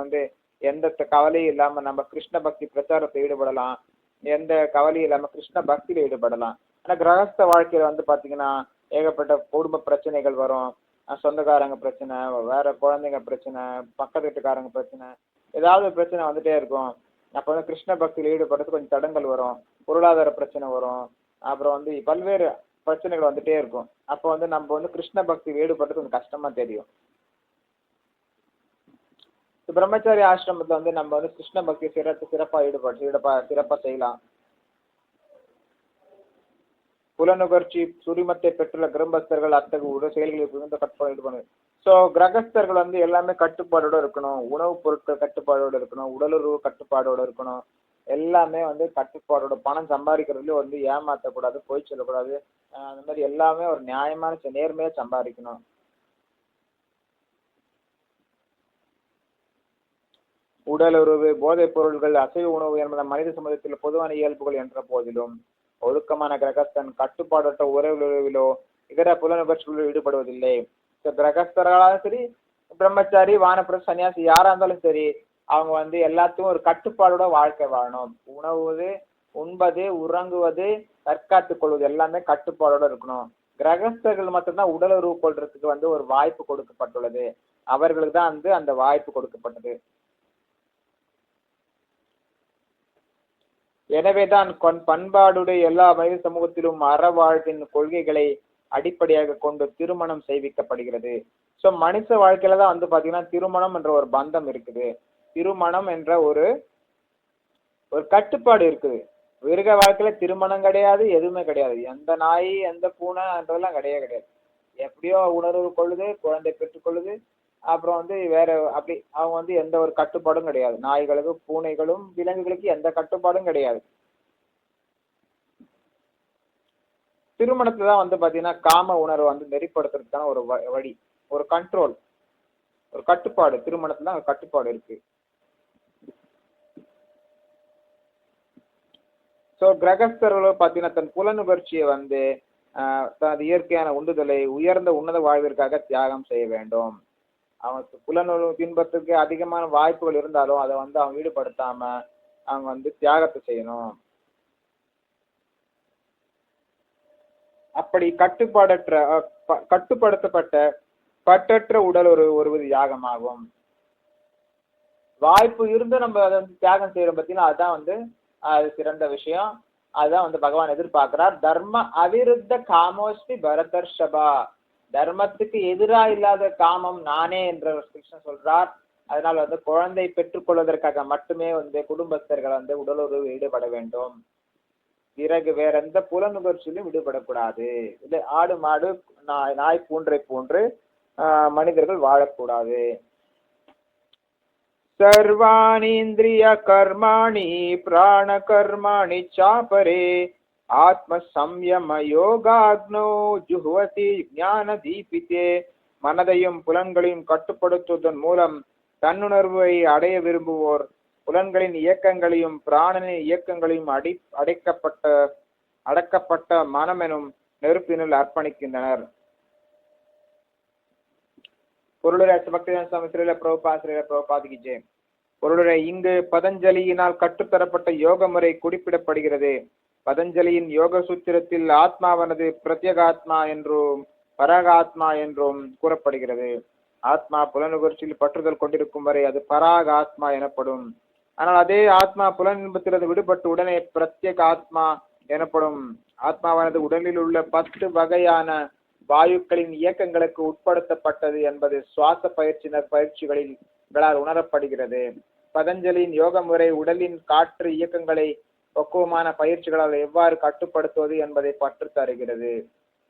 எந்த கவலையும் இல்லாம நம்ம கிருஷ்ண பக்தி பிரச்சாரத்தை ஈடுபடலாம், எந்த கவலையும் இல்லாம கிருஷ்ண பக்தியில ஈடுபடலாம். ஆனா கிரகஸ்த வாழ்க்கையில பாத்தீங்கன்னா ஏகப்பட்ட குடும்ப பிரச்சனைகள் வரும். சொந்தக்காரங்க பிரச்சனை, வேற குழந்தைங்க பிரச்சனை, பக்கத்து வீட்டுக்காரங்க பிரச்சனை, ஏதாவது பிரச்சனை வந்துட்டே இருக்கும். அப்ப கிருஷ்ண பக்தியில ஈடுபடுறது கொஞ்சம் தடங்கள் வரும், பொருளாதார பிரச்சனை வரும், அப்புறம் பல்வேறு பிரச்சனைகள் வந்துட்டே இருக்கும். அப்போ நம்ம கிருஷ்ண பக்தியில் ஈடுபடுறது கொஞ்சம் கஷ்டமா தெரியும். பிரம்மச்சாரி ஆசிரமத்துல நம்ம கிருஷ்ண பக்தி சிறப்பா சிறப்பா செய்யலாம். புலனுகர்ச்சி சுரிமத்தை பெற்றுள்ள கிரகஸ்தர்கள் அத்தகைய செயல்களில் மிகுந்த கட்டுப்பாடு ஈடுபடு. ஸோ கிரகஸ்தர்கள் எல்லாமே கட்டுப்பாடோட இருக்கணும், உணவுப் பொருட்கள் கட்டுப்பாடோட இருக்கணும், உடலுறவு கட்டுப்பாடோட இருக்கணும், எல்லாமே கட்டுப்பாடோட. பணம் சம்பாதிக்கிறதுல ஏமாற்றக்கூடாது, போய் சொல்லக்கூடாது, அந்த மாதிரி எல்லாமே ஒரு நியாயமான நேர்மையா சம்பாதிக்கணும். உடலுறவு, போதைப் பொருள்கள், அசைவ உணவு என்பது மனித சமுதாயத்தில் பொதுவான இயல்புகள் என்ற போதிலும் ஒழுக்கமான கிரகஸ்தன் கட்டுப்பாடற்ற உறவிலோ இதர புலனுகர்ச்சிகளில் ஈடுபடுவதில்லை. கிரகஸ்தர்களாலும் சரி, பிரம்மச்சாரி, வானப்பிரஸ்த, சன்னியாசி யாரா இருந்தாலும் சரி, அவங்க வந்து எல்லாத்துக்கும் ஒரு கட்டுப்பாடோட வாழ்க்கை வாழணும். உணவுவது, உண்பது, உறங்குவது, தற்காத்துக் கொள்வது எல்லாமே கட்டுப்பாடோட இருக்கணும். கிரகஸ்தர்கள் மட்டும்தான் உடலுறவு கொள்றதுக்கு வந்து ஒரு வாய்ப்பு கொடுக்கப்பட்டுள்ளது. அவர்களுக்கு தான் வந்து அந்த வாய்ப்பு கொடுக்கப்பட்டது. எனவேதான் பண்பாடுடைய எல்லா மனித சமூகத்திலும் அற வாழ்வின் கொள்கைகளை அடிப்படையாக கொண்டு திருமணம் செய்விக்கப்படுகிறது. ஸோ மனுஷ வாழ்க்கையில தான் வந்து பாத்தீங்கன்னா திருமணம் என்ற ஒரு பந்தம் இருக்குது. திருமணம் என்ற ஒரு கட்டுப்பாடு இருக்குது. மிருக வாழ்க்கையில திருமணம் கிடையாது, எதுவுமே கிடையாது. எந்த நாய் எந்த பூனைன்றதெல்லாம் கிடையாது. எப்படியோ உணர்வு கொள்ளுது, குழந்தை பெற்றுக்கொள்ளுது, அப்புறம் வந்து வேற அப்படி அவங்க வந்து எந்த ஒரு கட்டுப்பாடும் கிடையாது. நாய்களுக்கும் பூனைகளும் விலங்குகளுக்கு எந்த கட்டுப்பாடும் கிடையாது. திருமணத்துல தான் வந்து பாத்தீங்கன்னா காம உணர்வை வந்து நெறிப்படுத்துறதுக்கான ஒரு வழி, ஒரு கண்ட்ரோல், ஒரு கட்டுப்பாடு. திருமணத்துல தான் ஒரு கட்டுப்பாடு இருக்கு. ஸோ கிரகஸ்தர்கள் பார்த்தீங்கன்னா தன் புலனுணர்ச்சியை வந்து தனது இயற்கையான உந்துதலை உயர்ந்த உன்னத வாழ்விற்காக தியாகம் செய்ய வேண்டும். அவனுக்கு புலனுணர்வு பின்பற்றுக்கு அதிகமான வாய்ப்புகள் இருந்தாலும் அதை வந்து அவன் ஈடுபடுத்தாம அவங்க வந்து தியாகத்தை செய்யணும். அப்படி கட்டுப்படுத்தப்பட்ட பற்றற்ற உடல் ஒரு யாகமாகும். வாய்ப்பு இருந்து நம்ம அதை வந்து தியாகம் செய்யறோம் பார்த்தீங்கன்னா அதுதான் வந்து அது சிறந்த விஷயம். அதுதான் வந்து பகவான் எதிர்பார்க்கிறார். தர்ம அவிருத்த காமோஸ்மி பரதர்ஷபா, தர்மத்துக்கு எதிராக இல்லாத காமம் நானே என்ற கிருஷ்ணன் சொல்றார். அதனால வந்து குழந்தை பெற்றுக்கொள்வதற்காக மட்டுமே வந்து குடும்பஸ்தர்கள் வந்து உடலுறவு ஈடுபட வேண்டும். பிறகு வேற எந்த புலனுணர்ச்சியிலும் ஈடுபடக்கூடாது. இல்லை ஆடு மாடு நாய் பூன்றை போன்று மனிதர்கள் வாழக்கூடாது. சர்வாணீந்திரிய கர்மாணி பிராண கர்மாணி சாபரே ஆத்ம சம்யம யோகாக்னோ ஜுஹ்வதி ஞான தீபித்தே. மனதையும் புலன்களையும் கட்டுப்படுத்துவதன் மூலம் தன்னுணர்வை அடைய விரும்புவோர் புலன்களின் இயக்கங்களையும் பிராணனின் இயக்கங்களையும் அடக்கப்பட்ட மனம் எனும் நெருப்பினுள் அர்ப்பணிக்கின்றனர். பொருளுரை பக்திவேதாந்த சுவாமி ஸ்ரீல பிரபுபாதிக்கு ஜெய். பொருளுரை இங்கு பதஞ்சலியினால் கற்றுத்தரப்பட்ட யோக முறை குறிப்பிடப்படுகிறது. பதஞ்சலியின் யோக சூத்திரத்தில் ஆத்மாவானது பிரத்யேகாத்மா என்றும் பராகாத்மா என்றும் கூறப்படுகிறது. ஆத்மா புலனுகர்ச்சியில் பற்றுதல் கொண்டிருக்கும் வரை அது பராக ஆத்மா எனப்படும். ஆனால் அதே ஆத்மா புலனின்பத்திலிருந்து விடுபட்டு உடனே பிரத்யேக ஆத்மா எனப்படும். ஆத்மாவானது உடலில் உள்ள 10 வகையான வாயுக்களின் இயக்கங்களுக்கு உட்படுத்தப்பட்டது என்பது சுவாச பயிற்சிகளால் உணரப்படுகிறது. பதஞ்சலியின் யோக முறை உடலின் காற்று இயக்கங்களை பக்குவமான பயிற்சிகளால் எவ்வாறு கட்டுப்படுத்துவது என்பதை பற்று தருகிறது.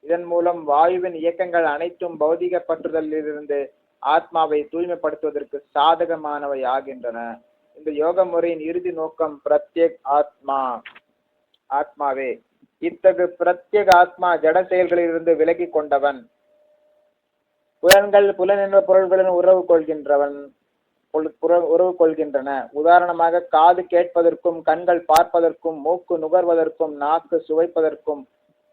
இதன் மூலம் வாயுவின் இயக்கங்கள் அனைத்தும் பௌதிக பற்றுதலிலிருந்து ஆத்மாவை தூய்மைப்படுத்துவதற்கு சாதகமானவை ஆகின்றன. இந்த யோக முறையின் இறுதி நோக்கம் பிரத்யேக் ஆத்மாவே. இத்தகு பிரத்யேக ஆத்மா ஜட செயல்களிலிருந்து விலகி கொண்டவன். புலன் என்ற பொருள்களுடன் உறவு கொள்கின்றன. உதாரணமாக காது கேட்பதற்கும், கண்கள் பார்ப்பதற்கும், மூக்கு நுகர்வதற்கும், நாக்கு சுவைப்பதற்கும்,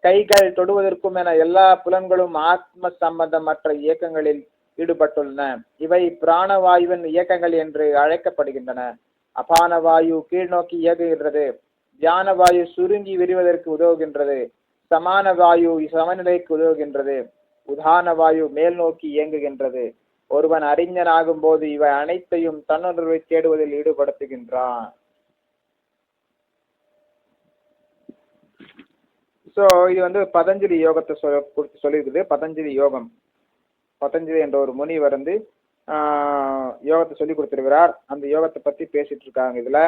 கைகள் தொடுவதற்கும் என எல்லா புலன்களும் ஆத்ம சம்பந்தமற்ற இயக்கங்களில் ஈடுபட்டுள்ளன. இவை பிராணவாயுவின் இயக்கங்கள் என்று அழைக்கப்படுகின்றன. அபான வாயு கீழ்நோக்கி இயங்குகின்றது. தியான வாயு சுருங்கி விரிவதற்கு உதவுகின்றது. சமான வாயு சமநிலைக்கு உதவுகின்றது. உதான வாயு மேல் நோக்கி இயங்குகின்றது. ஒருவன் அறிஞனாகும் போது இவை அனைத்தையும் தன்னுணர்வை தேடுவதில் ஈடுபடுத்துகின்றான். ஸோ இது வந்து பதஞ்சலி யோகத்தை சொல்லியிருக்குது. பதஞ்சலி யோகம், பதஞ்சலி என்ற ஒரு முனிவர் வந்து யோகத்தை சொல்லி கொடுத்திருக்கிறார். அந்த யோகத்தை பத்தி பேசிட்டு இருக்காங்க இதுல.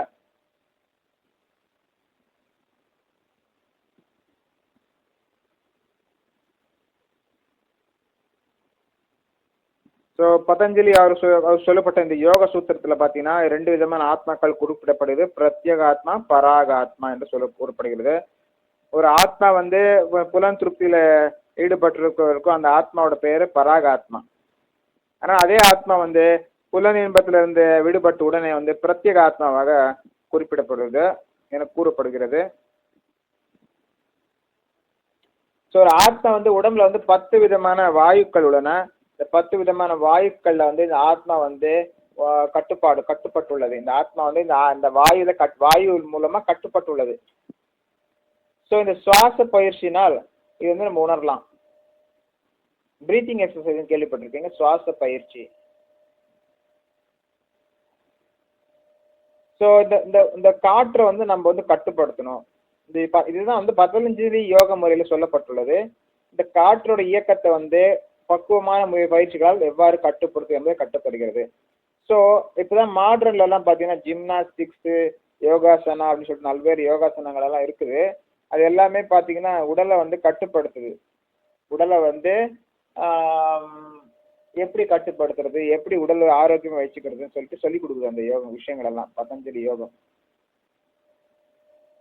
ஸோ பதஞ்சலி அவர் சொல்லப்பட்ட இந்த யோக சூத்திரத்துல பாத்தீங்கன்னா 2 விதமான ஆத்மாக்கள் குறிப்பிடப்படுகிறது. பிரத்யேக ஆத்மா, பராக ஆத்மா என்று கூறப்படுகிறது. ஒரு ஆத்மா வந்து புலன் திருப்தியில ஈடுபட்டிருக்கும், அந்த ஆத்மாவோட பேரு பராக ஆத்மா. ஆனா அதே ஆத்மா வந்து புலன் இன்பத்துல இருந்து விடுபட்டு உடனே வந்து பிரத்யேக ஆத்மாவாக குறிப்பிடப்படுகிறது என கூறப்படுகிறது. ஸோ ஒரு ஆத்மா வந்து உடம்புல வந்து 10 விதமான வாயுக்கள் உள்ளன. இந்த 10 விதமான வாயுக்கள்ல வந்து இந்த ஆத்மா வந்து கட்டுப்பட்டுள்ளது. இந்த ஆத்மா வந்து இந்த வாயு மூலமா கட்டுப்பட்டுள்ளது. ஸோ இந்த சுவாச பயிற்சினால் இது வந்து நம்ம உணரலாம். பிரீத்திங் எக்ஸசைஸ் கேள்விப்பட்டிருக்கீங்க, சுவாச பயிற்சி. ஸோ இந்த காற்றை வந்து நம்ம வந்து கட்டுப்படுத்தணும். இதுதான் வந்து பதஞ்சலி யோக முறையில் சொல்லப்பட்டுள்ளது. இந்த காற்றோட இயக்கத்தை வந்து பக்குவமான பயிற்சிகளால் எவ்வாறு கட்டுப்படுத்தும் என்பதை கட்டுப்படுகிறது. ஸோ இப்போதான் மாடர்ன்ல எல்லாம் பார்த்தீங்கன்னா ஜிம்னாஸ்டிக்ஸு, யோகாசனா அப்படின்னு சொல்லிட்டு பல்வேறு யோகாசனங்கள் எல்லாம் இருக்குது. அது எல்லாமே பார்த்தீங்கன்னா உடலை வந்து கட்டுப்படுத்துது. உடலை வந்து எப்படி கட்டுப்படுத்துறது, எப்படி உடலை ஆரோக்கியமா வச்சுக்கிறதுன்னு சொல்லிட்டு சொல்லிக் கொடுக்குது அந்த யோகம் விஷயங்கள் எல்லாம், பதஞ்சலி யோகம்.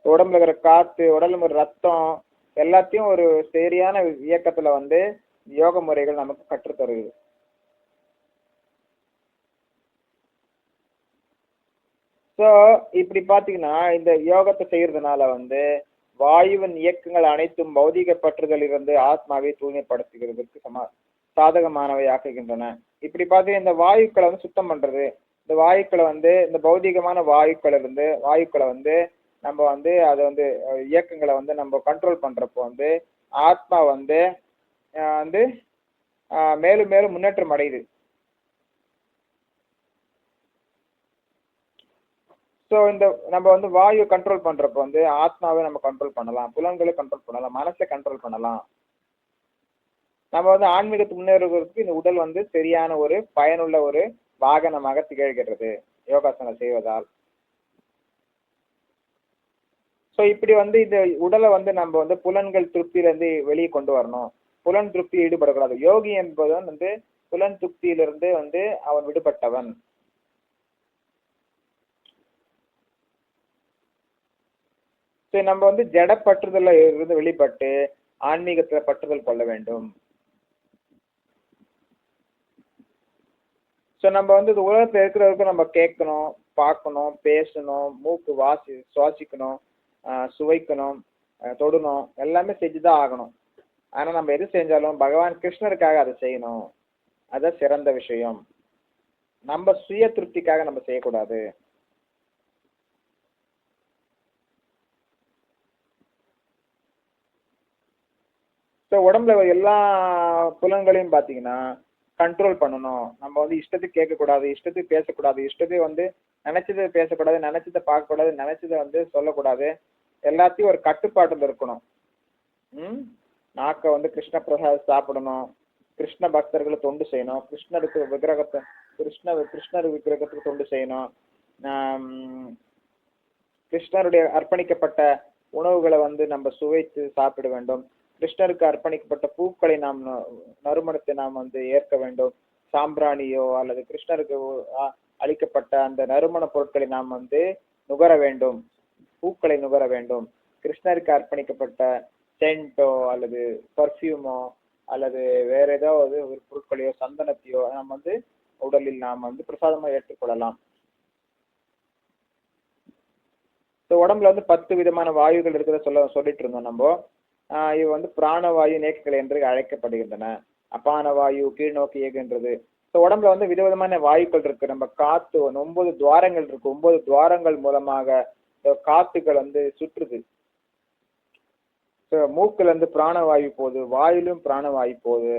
உடம்புல இருக்கிற காற்று, உடம்புல இருக்கிற ரத்தம் எல்லாத்தையும் ஒரு சரியான இயக்கத்துல வந்து யோக முறைகள் நமக்கு கற்றுத்தருது. ஸோ இப்படி பார்த்தீங்கன்னா இந்த யோகத்தை செய்யறதுனால வந்து வாயுவின் இயக்கங்கள் அனைத்தும் பௌதிக பற்றுதலிலிருந்து ஆத்மாவை தூய்மைப்படுத்துகிறதுக்கு சாதகமானவை ஆக்குகின்றன. இப்படி பார்த்தீங்கன்னா இந்த வாயுக்களை வந்து சுத்தம் பண்றது, இந்த வாயுக்களை வந்து இந்த பௌதிகமான வாயுக்களை வந்து நம்ம வந்து அதை வந்து இயக்கங்களை வந்து நம்ம கண்ட்ரோல் பண்றப்போ வந்து ஆத்மா வந்து வந்து மேலும் மேலும் முன்னேற்றம் அடையுது. ஸோ இந்த நம்ம வந்து வாயு கண்ட்ரோல் பண்றப்போ வந்து ஆத்மாவை நம்ம கண்ட்ரோல் பண்ணலாம், புலன்களை கண்ட்ரோல் பண்ணலாம், மனசை கண்ட்ரோல் பண்ணலாம். நம்ம வந்து ஆன்மீகத்துக்கு முன்னேறுவதற்கு இந்த உடல் வந்து சரியான ஒரு பயனுள்ள ஒரு வாகனமாக திகழ்கிறது யோகாசனம் செய்வதால். ஸோ இப்படி வந்து இந்த உடலை வந்து நம்ம வந்து புலன்கள் திருப்தியிலிருந்து வெளியே கொண்டு வரணும். புலன் திருப்தி ஈடுபடக்கூடாது. யோகி என்பவன் வந்து புலன் திருப்தியிலிருந்து வந்து அவன் விடுபட்டவன். ஸோ நம்ம வந்து ஜட பற்றுதல இருந்து வெளிப்பட்டு ஆன்மீகத்துல பற்றுதல் கொள்ள வேண்டும். ஸோ நம்ம வந்து இந்த உலகத்தில் இருக்கிறவருக்கும் நம்ம கேட்கணும், பார்க்கணும், பேசணும், மூக்கு சுவாசிக்கணும், சுவைக்கணும், தொடணும், எல்லாமே செஞ்சுதான் ஆகணும். ஆனால் நம்ம எது செஞ்சாலும் பகவான் கிருஷ்ணருக்காக அதை செய்யணும். அதான் சிறந்த விஷயம். நம்ம சுய திருப்திக்காக நம்ம செய்யக்கூடாது. ஸோ உடம்புல எல்லா புலன்களையும் பார்த்தீங்கன்னா கண்ட்ரோல் பண்ணணும். நம்ம வந்து இஷ்டத்துக்கு கேட்கக்கூடாது, இஷ்டத்துக்கு பேசக்கூடாது, இஷ்டத்துக்கு வந்து நினைச்சதை பேசக்கூடாது, நினைச்சதை பார்க்கக்கூடாது, நினைச்சதை வந்து சொல்லக்கூடாது. எல்லாத்தையும் ஒரு கட்டுப்பாட்டில் இருக்கணும். நாக்கை வந்து கிருஷ்ண பிரசாத் சாப்பிடணும், கிருஷ்ண பக்தர்களை தொண்டு செய்யணும், கிருஷ்ணர் விக்கிரகத்துக்கு தொண்டு செய்யணும், கிருஷ்ணருடைய அர்ப்பணிக்கப்பட்ட உணவுகளை வந்து நம்ம சுவைத்து சாப்பிட வேண்டும், கிருஷ்ணருக்கு அர்ப்பணிக்கப்பட்ட பூக்களை நறுமணத்தை நாம் வந்து ஏற்க வேண்டும், சாம்பிராணியோ அல்லது கிருஷ்ணருக்கு அளிக்கப்பட்ட அந்த நறுமண பொருட்களை நாம் வந்து நுகர வேண்டும், பூக்களை நுகர வேண்டும். கிருஷ்ணருக்கு அர்ப்பணிக்கப்பட்ட சென்ட்டோ அல்லது பர்ஃப்யூமோ அல்லது வேற ஏதாவது ஒரு பொருட்களையோ சந்தனத்தையோ நாம் வந்து உடலில் நாம் வந்து பிரசாதமாக ஏற்றுக்கொள்ளலாம். உடம்புல வந்து 10 விதமான வாயுகள் இருக்கிறத சொல்லிட்டு இருந்தோம் நம்ம. இவ வந்து பிராணவாயு நேக்குகள் என்று அழைக்கப்படுகின்றன. அபான வாயு கீழ் நோக்கி இயங்குகின்றது. உடம்புல வந்து விதவிதமான வாயுக்கள் இருக்கு. நம்ம காத்து 9 துவாரங்கள் இருக்கு. 9 துவாரங்கள் மூலமாக காத்துக்கள் வந்து சுற்றுது. மூக்குல இருந்து பிராணவாயு போகுது, வாயிலும் பிராணவாயு போகுது.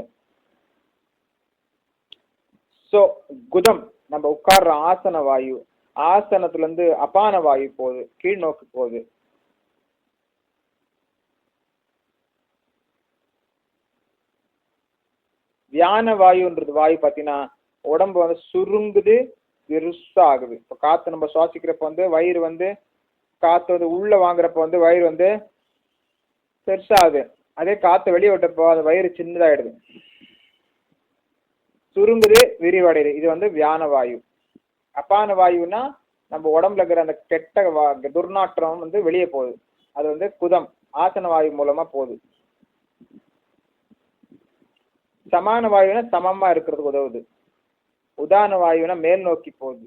குதம் நம்ம உட்கார்ற ஆசன வாயு, ஆசனத்துல இருந்து அபான வாயு போகுது, கீழ் நோக்கி போகுது. வியான வாயுன்றது வாயு பார்த்தீங்கன்னா உடம்பு வந்து சுருங்குது, பெருசா ஆகுது. இப்போ காற்று நம்ம சுவாசிக்கிறப்ப வந்து வயிறு வந்து காற்று வந்து உள்ள வாங்குறப்ப வந்து வயிறு வந்து பெருசாகுது. அதே காற்று வெளியே விட்டப்போ அந்த வயிறு சின்னதாயிடுது, சுருங்குது, விரிவடையுது. இது வந்து வியான வாயு. அப்பான வாயுன்னா நம்ம உடம்புல இருக்கிற அந்த கெட்ட துர்நாற்றம் வந்து வெளியே போகுது. அது வந்து குதம் ஆசன வாயு மூலமா போகுது. சமான வாயுனா சமமா இருக்கிறதுக்கு உதவுது. உதான வாயுனா மேல் நோக்கி போகுது.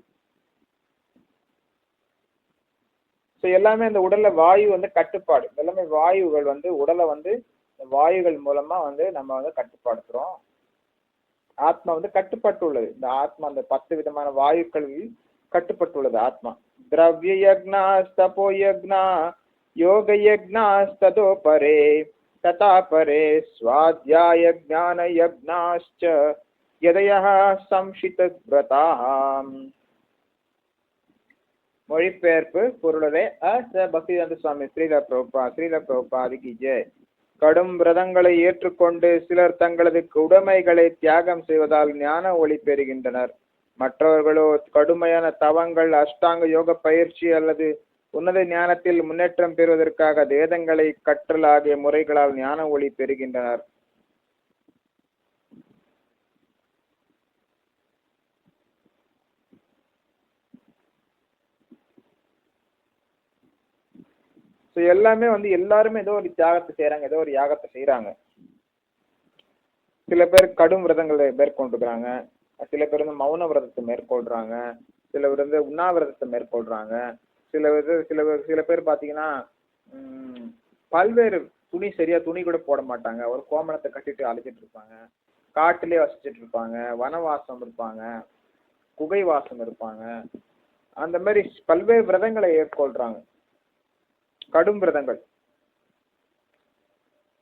எல்லாமே இந்த உடல்ல வாயு வந்து கட்டுப்பாடு. எல்லாமே வாயுகள் வந்து உடலை வந்து வாயுகள் மூலமா வந்து நம்ம வந்து கட்டுப்படுத்துறோம். ஆத்மா வந்து கட்டுப்பட்டுள்ளது. இந்த ஆத்மா அந்த 10 விதமான வாயுக்களில் கட்டுப்பட்டுள்ளது ஆத்மா. திரவிய யக்னா தபோ யக்னா யோக யக்னா ததோ பரே ததா பரே ஸ்வாத்யாய ஞான யக்னாஸ்ச யதயः சம்ஷித வ்ரதாஹ. மொழிபெயர்ப்பு பொருளே பக்திவேதாந்த சுவாமி ஸ்ரீல பிரபுபாதிக்கு ஜெய். கடும் விரதங்களை ஏற்றுக்கொண்டு சிலர் தங்களது உடைமைகளை தியாகம் செய்வதால் ஞான ஒளி பெறுகின்றனர். மற்றவர்களோ கடுமையான தவங்கள், அஷ்டாங்க யோக பயிற்சி அல்லது உன்னத ஞானத்தில் முன்னேற்றம் பெறுவதற்காக வேதங்களை கற்றல் ஆகிய முறைகளால் ஞான ஒளி பெறுகின்றனர். எல்லாமே வந்து எல்லாருமே ஏதோ ஒரு தியாகத்தை செய்யறாங்க, ஏதோ ஒரு யாகத்தை செய்யறாங்க. சில பேர் கடும் விரதங்களை மேற்கொண்டுக்கிறாங்க, சில பேர் வந்து மௌன விரதத்தை மேற்கொள்றாங்க, சில பேர் வந்து உண்ணாவிரதத்தை மேற்கொள்றாங்க, சில பேர் பாத்தீங்கன்னா பல்வேறு சரியா துணி கூட போட மாட்டாங்க, ஒரு கோமணத்தை கட்டிட்டு அழைச்சிட்டு இருப்பாங்க, காட்டிலே வசிச்சுட்டு இருப்பாங்க, வனவாசம் இருப்பாங்க, குகை வாசம் இருப்பாங்க. அந்த மாதிரி பல்வேறு விரதங்களை ஏற்கொள்றாங்க, கடும் விரதங்கள்.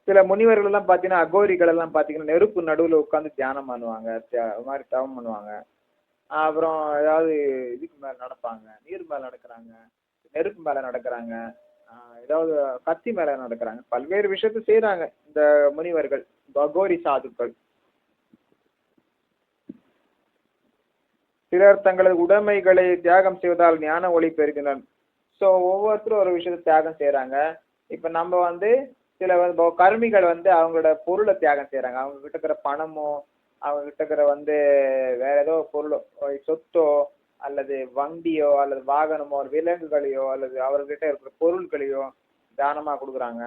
சில முனிவர்கள் எல்லாம் பாத்தீங்கன்னா, அகோரிகள் எல்லாம் பாத்தீங்கன்னா நெருப்பு நடுவுல உட்காந்து தியானம் பண்ணுவாங்க, மாதிரி தவம் பண்ணுவாங்க. அப்புறம் ஏதாவது இதுக்கு மேல நடப்பாங்க, நீர் மேல நடக்கிறாங்க, நெருப்பு மேல நடக்கிறாங்க, ஏதாவது கத்தி மேல நடக்கிறாங்க, பல்வேறு விஷயத்த செய்யறாங்க இந்த முனிவர்கள், அகோரி சாதுக்கள். சிலர் தங்களது உடைமைகளை தியாகம் செய்வதால் ஞான ஒளி பெறுகின்றனர். ஸோ ஒவ்வொருத்தரும் ஒரு விஷயத்த தியாகம் செய்யறாங்க. இப்ப நம்ம வந்து சில கர்மிகள் வந்து அவங்களோட பொருளை தியாகம் செய்யறாங்க. அவங்க கிட்ட இருக்கிற பணமோ, அவங்க கிட்ட இருக்கிற வந்து வேற ஏதோ பொருளோ, சொத்தோ அல்லது வண்டியோ அல்லது வாகனமோ விலங்குகளையோ அல்லது அவர்கிட்ட இருக்கிற பொருட்களையோ தானமா கொடுக்குறாங்க,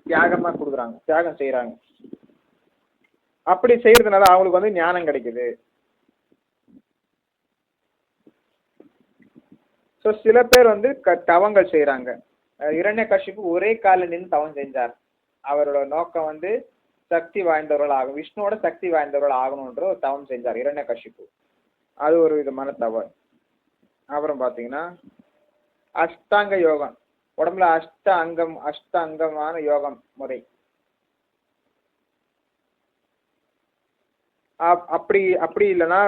தியாகமா கொடுக்குறாங்க, தியாகம் செய்யறாங்க. அப்படி செய்யறதுனால அவங்களுக்கு வந்து ஞானம் கிடைக்குது. ஸோ சில பேர் வந்து தவங்கள் செய்யறாங்க. இரண்யகசிபு ஒரே காலில் நின்று தவம் செஞ்சார். அவரோட நோக்கம் வந்து சக்தி வாய்ந்தவர்கள் ஆகும், விஷ்ணுவோட சக்தி வாய்ந்தவர்கள் ஆகணும்ன்ற ஒரு தவம் செஞ்சார் இரண்யகசிபு. அது ஒரு விதமான தவம். அப்புறம் பாத்தீங்கன்னா அஷ்டாங்க யோகம், உடம்புல அஷ்ட அங்கமான யோகம் முறை. அப்படி இல்லைன்னா,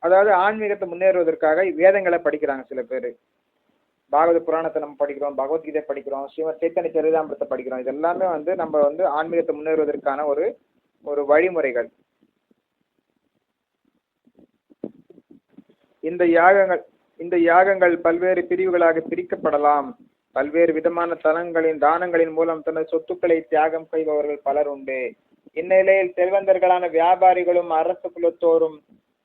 அதாவது ஆன்மீகத்தை முன்னேறுவதற்காக வேதங்களை படிக்கிறாங்க சில பேர். பாகவத புராணத்தை நம்ம படிக்கிறோம், பகவத்கீதை படிக்கிறோம், ஸ்ரீமத் சைத்தன்ய சரிதாமிரத்தை படிக்கிறோம். இது எல்லாமே வந்து நம்ம வந்து ஆன்மீகத்தை முன்னேறுவதற்கான ஒரு வழிமுறைகள். இந்த யாகங்கள் பல்வேறு பிரிவுகளாக பிரிக்கப்படலாம். பல்வேறு விதமான தானங்களின் மூலம் தனது சொத்துக்களை தியாகம் செய்பவர்கள் பலர் உண்டு. இந்நிலையில் செல்வந்தர்களான வியாபாரிகளும் அரசு குலத்தோரும்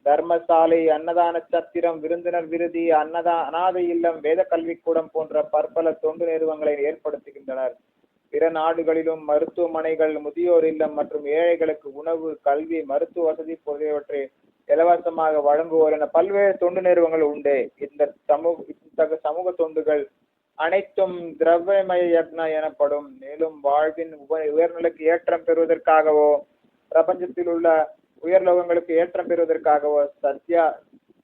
தர்மசாலை, அன்னதான சத்திரம், விருந்தினர் விருதி, அநாதை இல்லம், வேத கல்விக்கூடம் போன்ற பற்பல தொண்டு நிறுவனங்களை ஏற்படுத்துகின்றனர். பிற நாடுகளிலும் மருத்துவமனைகள், முதியோர் இல்லம் மற்றும் ஏழைகளுக்கு உணவு, கல்வி, மருத்துவ வசதி போன்றவற்றை இலவசமாக வழங்குவோர் என பல்வேறு தொண்டு நிறுவனங்கள் உண்டு. இந்த சமூக தொண்டுகள் அனைத்தும் திரவியமய யக்னா எனப்படும். மேலும் வாழ்வின் உயர்நிலைக்கு ஏற்றம் பெறுவதற்காகவோ, பிரபஞ்சத்தில் உள்ள உயர்லோகங்களுக்கு ஏற்றம் பெறுவதற்காகவோ சத்யா,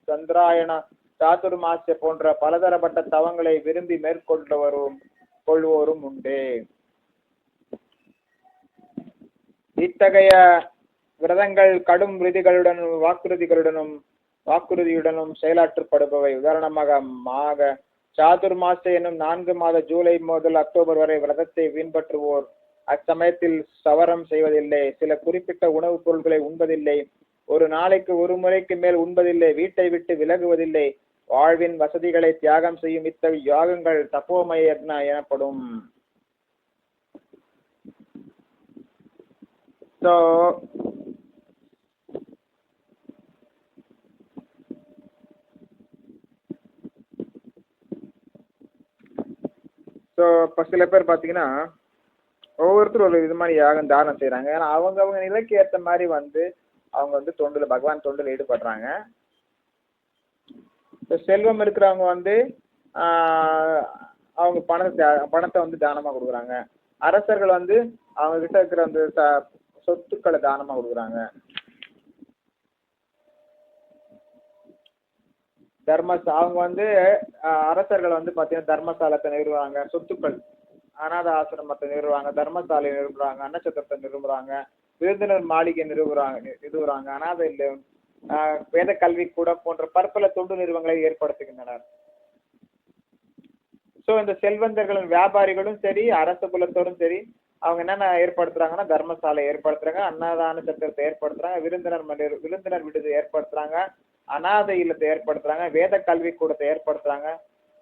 சந்திராயண, சாதுர்மாசிய போன்ற பலதரப்பட்ட தவங்களை விரும்பி கொள்வோரும் உண்டு. இத்தகைய விரதங்கள் கடும் வாக்குறுதியுடனும் செயலாற்றப்படுபவை. உதாரணமாக சாதுர்மாச என்னும் 4 மாத ஜூலை முதல் அக்டோபர் வரை விரதத்தை பின்பற்றுவோர் அச்சமயத்தில் சவரம் செய்வதில்லை, சில குறிப்பிட்ட உணவுப் பொருட்களை உண்பதில்லை, ஒரு நாளைக்கு ஒரு முறைக்கு மேல் உண்பதில்லை, வீட்டை விட்டு விலகுவதில்லை. வாழ்வின் வசதிகளை தியாகம் செய்யும் இத்தகைய யாகங்கள் தபோமய யக்னா எனப்படும். இப்போ சில பேர் பார்த்தீங்கன்னா ஒவ்வொருத்தரும் ஒரு விதமான யாகம் தானம் செய்கிறாங்க. ஏன்னா அவங்க நிலைக்கு ஏற்ற மாதிரி வந்து அவங்க வந்து பகவான் தொண்டில் ஈடுபடுறாங்க. இப்போ செல்வம் இருக்கிறவங்க வந்து அவங்க பணத்தை வந்து தானமாக கொடுக்குறாங்க. அரசர்கள் வந்து அவங்க கிட்ட இருக்கிற அந்த சொத்துக்களை தானமா கொடுக்குறாங்க. அவங்க வந்து அரசர்களை வந்து பார்த்தீங்கன்னா தர்மசாலத்தை நிறுவுறாங்க, சொத்துக்கள் அநாத ஆசிரமத்தை நிறுவுறாங்க, தர்மசாலை நிறுவுறாங்க, அன்னச்சத்திரத்தை நிறுவுறாங்க, விருந்தினர் மாளிகை நிறுவுறாங்க, அநாத இல்லம், வேத கல்வி கூட போன்ற பற்பல தொண்டு நிறுவனங்களை ஏற்படுத்துகின்றனர். ஸோ இந்த செல்வந்தர்களும் வியாபாரிகளும் சரி, அரச குலத்தோரும் சரி, அவங்க என்னென்ன ஏற்படுத்துறாங்கன்னா தர்மசாலை ஏற்படுத்துறாங்க, அன்னதான சத்திரத்தை ஏற்படுத்துறாங்க, விருந்தினர் விடுதி ஏற்படுத்துறாங்க, அநாத இல்லத்தை ஏற்படுத்துறாங்க, வேத கல்வி கூடத்தை ஏற்படுத்துறாங்க,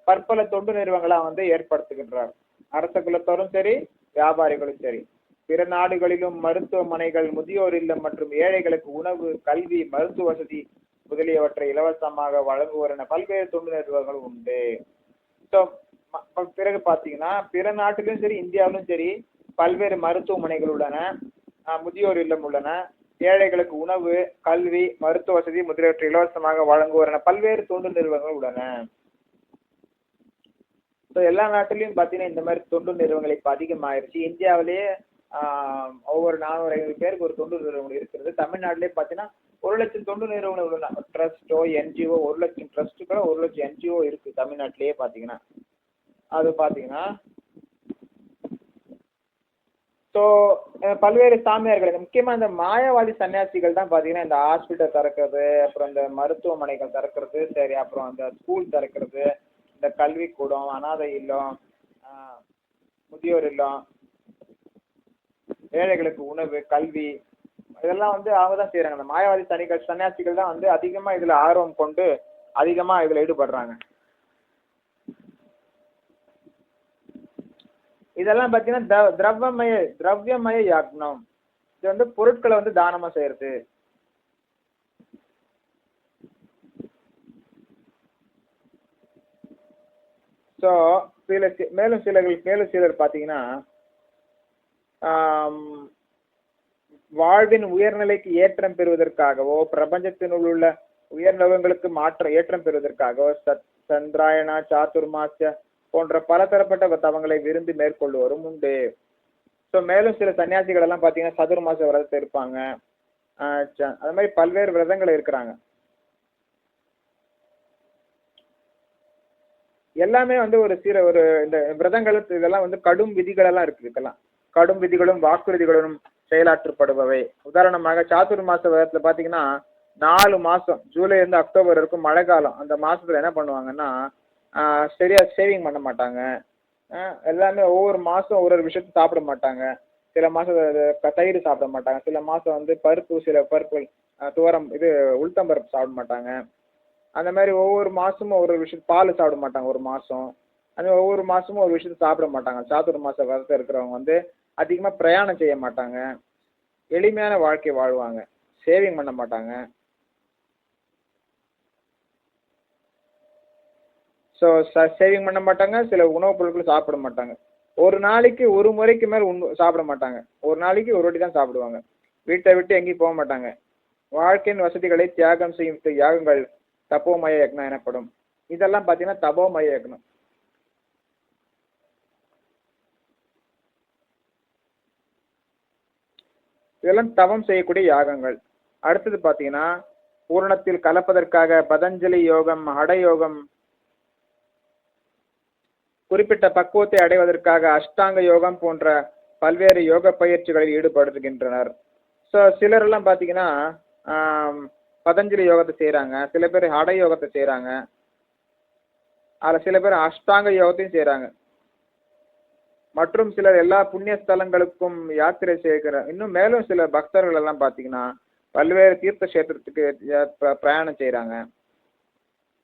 பற்பல தொண்டு நிறுவனங்களை வந்து ஏற்படுத்துகின்றார். அரச குலத்தோரும் சரி, வியாபாரிகளும் சரி. பிற நாடுகளிலும் மருத்துவமனைகள், முதியோர் இல்லம் மற்றும் ஏழைகளுக்கு உணவு, கல்வி, மருத்துவ வசதி முதலியவற்றை இலவசமாக வழங்குவோர் என பல்வேறு தொண்டு நிறுவனங்கள் உண்டு. ஸோ பிறகு பார்த்தீங்கன்னா பிற நாட்டிலும் சரி, இந்தியாவிலும் சரி பல்வேறு மருத்துவமனைகள் உள்ளன, முதியோர் இல்லம் உள்ளன, ஏழைகளுக்கு உணவு, கல்வி, மருத்துவ வசதி முதலியவற்றை இலவசமாக வழங்குவோர் என பல்வேறு தொண்டு நிறுவனங்கள் உள்ளன. ஸோ எல்லா நாட்டிலையும் பார்த்தீங்கன்னா இந்த மாதிரி தொண்டு நிறுவனங்கள் இப்போ அதிகமாயிருச்சு. இந்தியாவிலேயே ஒவ்வொரு 400-500 பேருக்கு ஒரு தொண்டு நிறுவனம் இருக்கிறது. தமிழ்நாட்டிலே பார்த்தீங்கன்னா 1,00,000 தொண்டு நிறுவனங்கள் உள்ளன. ட்ரஸ்ட்டோ என்ஜிஓ 1,00,000 ட்ரஸ்ட்டுகளோ 1,00,000 என்ஜிஓ இருக்குது தமிழ்நாட்டிலேயே பார்த்தீங்கன்னா. அது பார்த்தீங்கன்னா ஸோ பல்வேறு சாமியார்கள், முக்கியமாக இந்த மாயாவாதி சன்னியாசிகள் தான் பார்த்தீங்கன்னா இந்த ஹாஸ்பிட்டல் திறக்கிறது, அப்புறம் இந்த மருத்துவமனைகள் திறக்கிறது, சரி, அப்புறம் இந்த ஸ்கூல் திறக்கிறது, இந்த கல்விக்கூடம், அநாதை இல்லம், முதியோர் இல்லம், ஏழைகளுக்கு உணவு, கல்வி, இதெல்லாம் வந்து அவங்க தான் செய்கிறாங்க. இந்த மாயாவாதி சன்னியாசிகள் தான் வந்து அதிகமாக இதில் ஆர்வம் கொண்டு அதிகமாக இதில் ஈடுபடுறாங்க. இதெல்லாம் பார்த்தீங்கன்னா திரவியமய யாக்னம். இது வந்து பொருட்களை வந்து தானமா செய்யறது. ஸோ மேலும் சிலர் பார்த்தீங்கன்னா வாழ்வின் உயர்நிலைக்கு ஏற்றம் பெறுவதற்காகவோ, பிரபஞ்சத்தினுள் உள்ள உயர்நோகங்களுக்கு ஏற்றம் பெறுவதற்காகவோ சந்திராயணா, சாதுர்மாசிய போன்ற பலதரப்பட்ட தவங்களை விரும்பி மேற்கொள்வோரும் உண்டு. ஸோ மேலும் சில சன்னியாசிகள் எல்லாம் பார்த்தீங்கன்னா சதுர்மாச விரதத்தை இருப்பாங்க. அது மாதிரி பல்வேறு விரதங்கள் இருக்கிறாங்க. எல்லாமே வந்து ஒரு இந்த விரதங்கள் இதெல்லாம் வந்து கடும் விதிகள் எல்லாம் இருக்கு. இதெல்லாம் கடும் விதிகளும் வாக்குறுதிகளும் செயலாற்றப்படுபவை. உதாரணமாக சாதுர்மாச விரதத்துல பார்த்தீங்கன்னா 4 மாசம், ஜூலை இருந்து அக்டோபர் வரைக்கும் மழை காலம். அந்த மாசத்துல என்ன பண்ணுவாங்கன்னா சரியா சேவிங் பண்ண மாட்டாங்க. எல்லாமே ஒவ்வொரு மாதம் ஒரு விஷயத்தை சாப்பிட மாட்டாங்க. சில மாதம் தயிர் சாப்பிட மாட்டாங்க, சில மாதம் வந்து பருப்பு, சில பருப்பு துவரம் உளுத்தம்பருப்பு சாப்பிட மாட்டாங்க. அந்த மாதிரி ஒவ்வொரு மாதமும் ஒரு விஷயம், பால் சாப்பிட மாட்டாங்க ஒரு மாதம். அந்த ஒவ்வொரு மாதமும் ஒரு விஷயத்தை சாப்பிட மாட்டாங்க. சாதுர் மாத விரதம் இருக்கிறவங்க வந்து அதிகமாக பிரயாணம் செய்ய மாட்டாங்க, எளிமையான வாழ்க்கை வாழ்வாங்க, சேவிங் பண்ண மாட்டாங்க. ஸோ சேவிங் பண்ண மாட்டாங்க, சில உணவுப் பொருட்கள் சாப்பிட மாட்டாங்க. ஒரு நாளைக்கு ஒரு முறைக்கு மேலே சாப்பிட மாட்டாங்க, ஒரு நாளைக்கு ஒரு வாட்டி தான் சாப்பிடுவாங்க. வீட்டை விட்டு எங்கேயும் போக மாட்டாங்க. வாழ்க்கையின் வசதிகளை தியாகம் செய்யும் யாகங்கள் தபோமய யக்னம் எனப்படும். இதெல்லாம் பார்த்தீங்கன்னா தபோமய யக்னம். இதெல்லாம் தவம் செய்யக்கூடிய யாகங்கள். அடுத்தது பார்த்தீங்கன்னா பூரணத்தில் கலப்பதற்காக பதஞ்சலி யோகம், ஹடயோகம், குறிப்பிட்ட பக்குவத்தை அடைவதற்காக அஷ்டாங்க யோகம் போன்ற பல்வேறு யோக பயிற்சிகளில் ஈடுபடுத்துகின்றனர். ஸோ சிலரெல்லாம் பார்த்தீங்கன்னா பதஞ்சலி யோகத்தை செய்கிறாங்க, சில பேர் ஹட யோகத்தை செய்கிறாங்க, அதில் சில பேர் அஷ்டாங்க யோகத்தையும் செய்கிறாங்க. மற்றும் சிலர் எல்லா புண்ணிய ஸ்தலங்களுக்கும் யாத்திரை செய்கிறார். இன்னும் மேலும் சில பக்தர்கள் எல்லாம் பார்த்தீங்கன்னா பல்வேறு தீர்த்த கஷேத்திரத்துக்கு பிரயாணம் செய்கிறாங்க.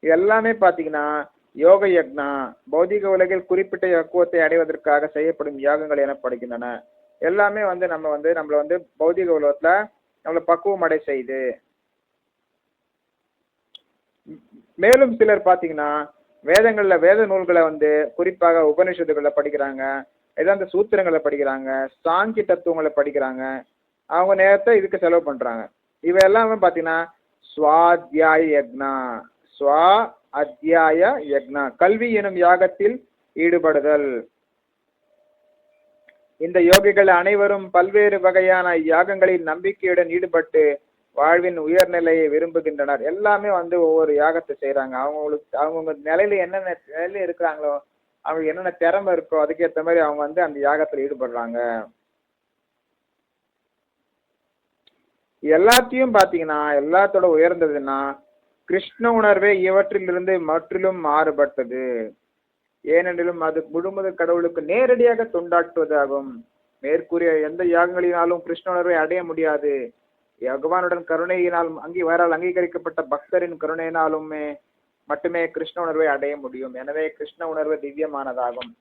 இது எல்லாமே பார்த்தீங்கன்னா யோக யக்னா, பௌதிக உலகில் குறிப்பிட்ட பக்குவத்தை அடைவதற்காக செய்யப்படும் யாகங்கள் எனப்படுகின்றன. எல்லாமே வந்து நம்மளை வந்து பௌதிக உலகத்துல நம்மளை பக்குவம் அடை செய்து. மேலும் சிலர் பார்த்தீங்கன்னா வேத நூல்களை வந்து குறிப்பாக உபநிஷத்துக்களை படிக்கிறாங்க, ஏதாவது சூத்திரங்களை படிக்கிறாங்க, சாங்கி தத்துவங்களை படிக்கிறாங்க. அவங்க நேரத்தை இதுக்கு செலவு பண்றாங்க. இவை எல்லாமே பார்த்தீங்கன்னா ஸ்வாத்யாய யக்னா, அத்தியாய யக்னா, கல்வி எனும் யாகத்தில் ஈடுபடுதல். இந்த யோகிகள் அனைவரும் பல்வேறு வகையான யாகங்களின் நம்பிக்கையுடன் ஈடுபட்டு வாழ்வின் உயர்நிலையை விரும்புகின்றனர். எல்லாமே ஒவ்வொரு யாகத்தை செய்யறாங்க. அவங்கவுங்க நிலையில என்னென்ன நிலையில இருக்கிறாங்களோ, அவங்களுக்கு என்னென்ன திறமை இருக்கோ அதுக்கேற்ற மாதிரி அவங்க அந்த யாகத்துல ஈடுபடுறாங்க. எல்லாத்தையும் பாத்தீங்கன்னா எல்லாத்தோட உயர்ந்ததுன்னா கிருஷ்ண உணர்வே இவற்றிலிருந்து முற்றிலும் மாறுபட்டது. ஏனெனிலும் அது முழுமுதற் கடவுளுக்கு நேரடியாக தொண்டாற்றுவதாகும். மேற்கூறிய எந்த யாகங்களினாலும் கிருஷ்ண உணர்வை அடைய முடியாது. பகவானுடன் கருணையினால் அங்கீகரிக்கப்பட்ட பக்தரின் கருணையினாலுமே மட்டுமே கிருஷ்ண உணர்வை அடைய முடியும். எனவே கிருஷ்ண உணர்வு திவ்யமானதாகும்.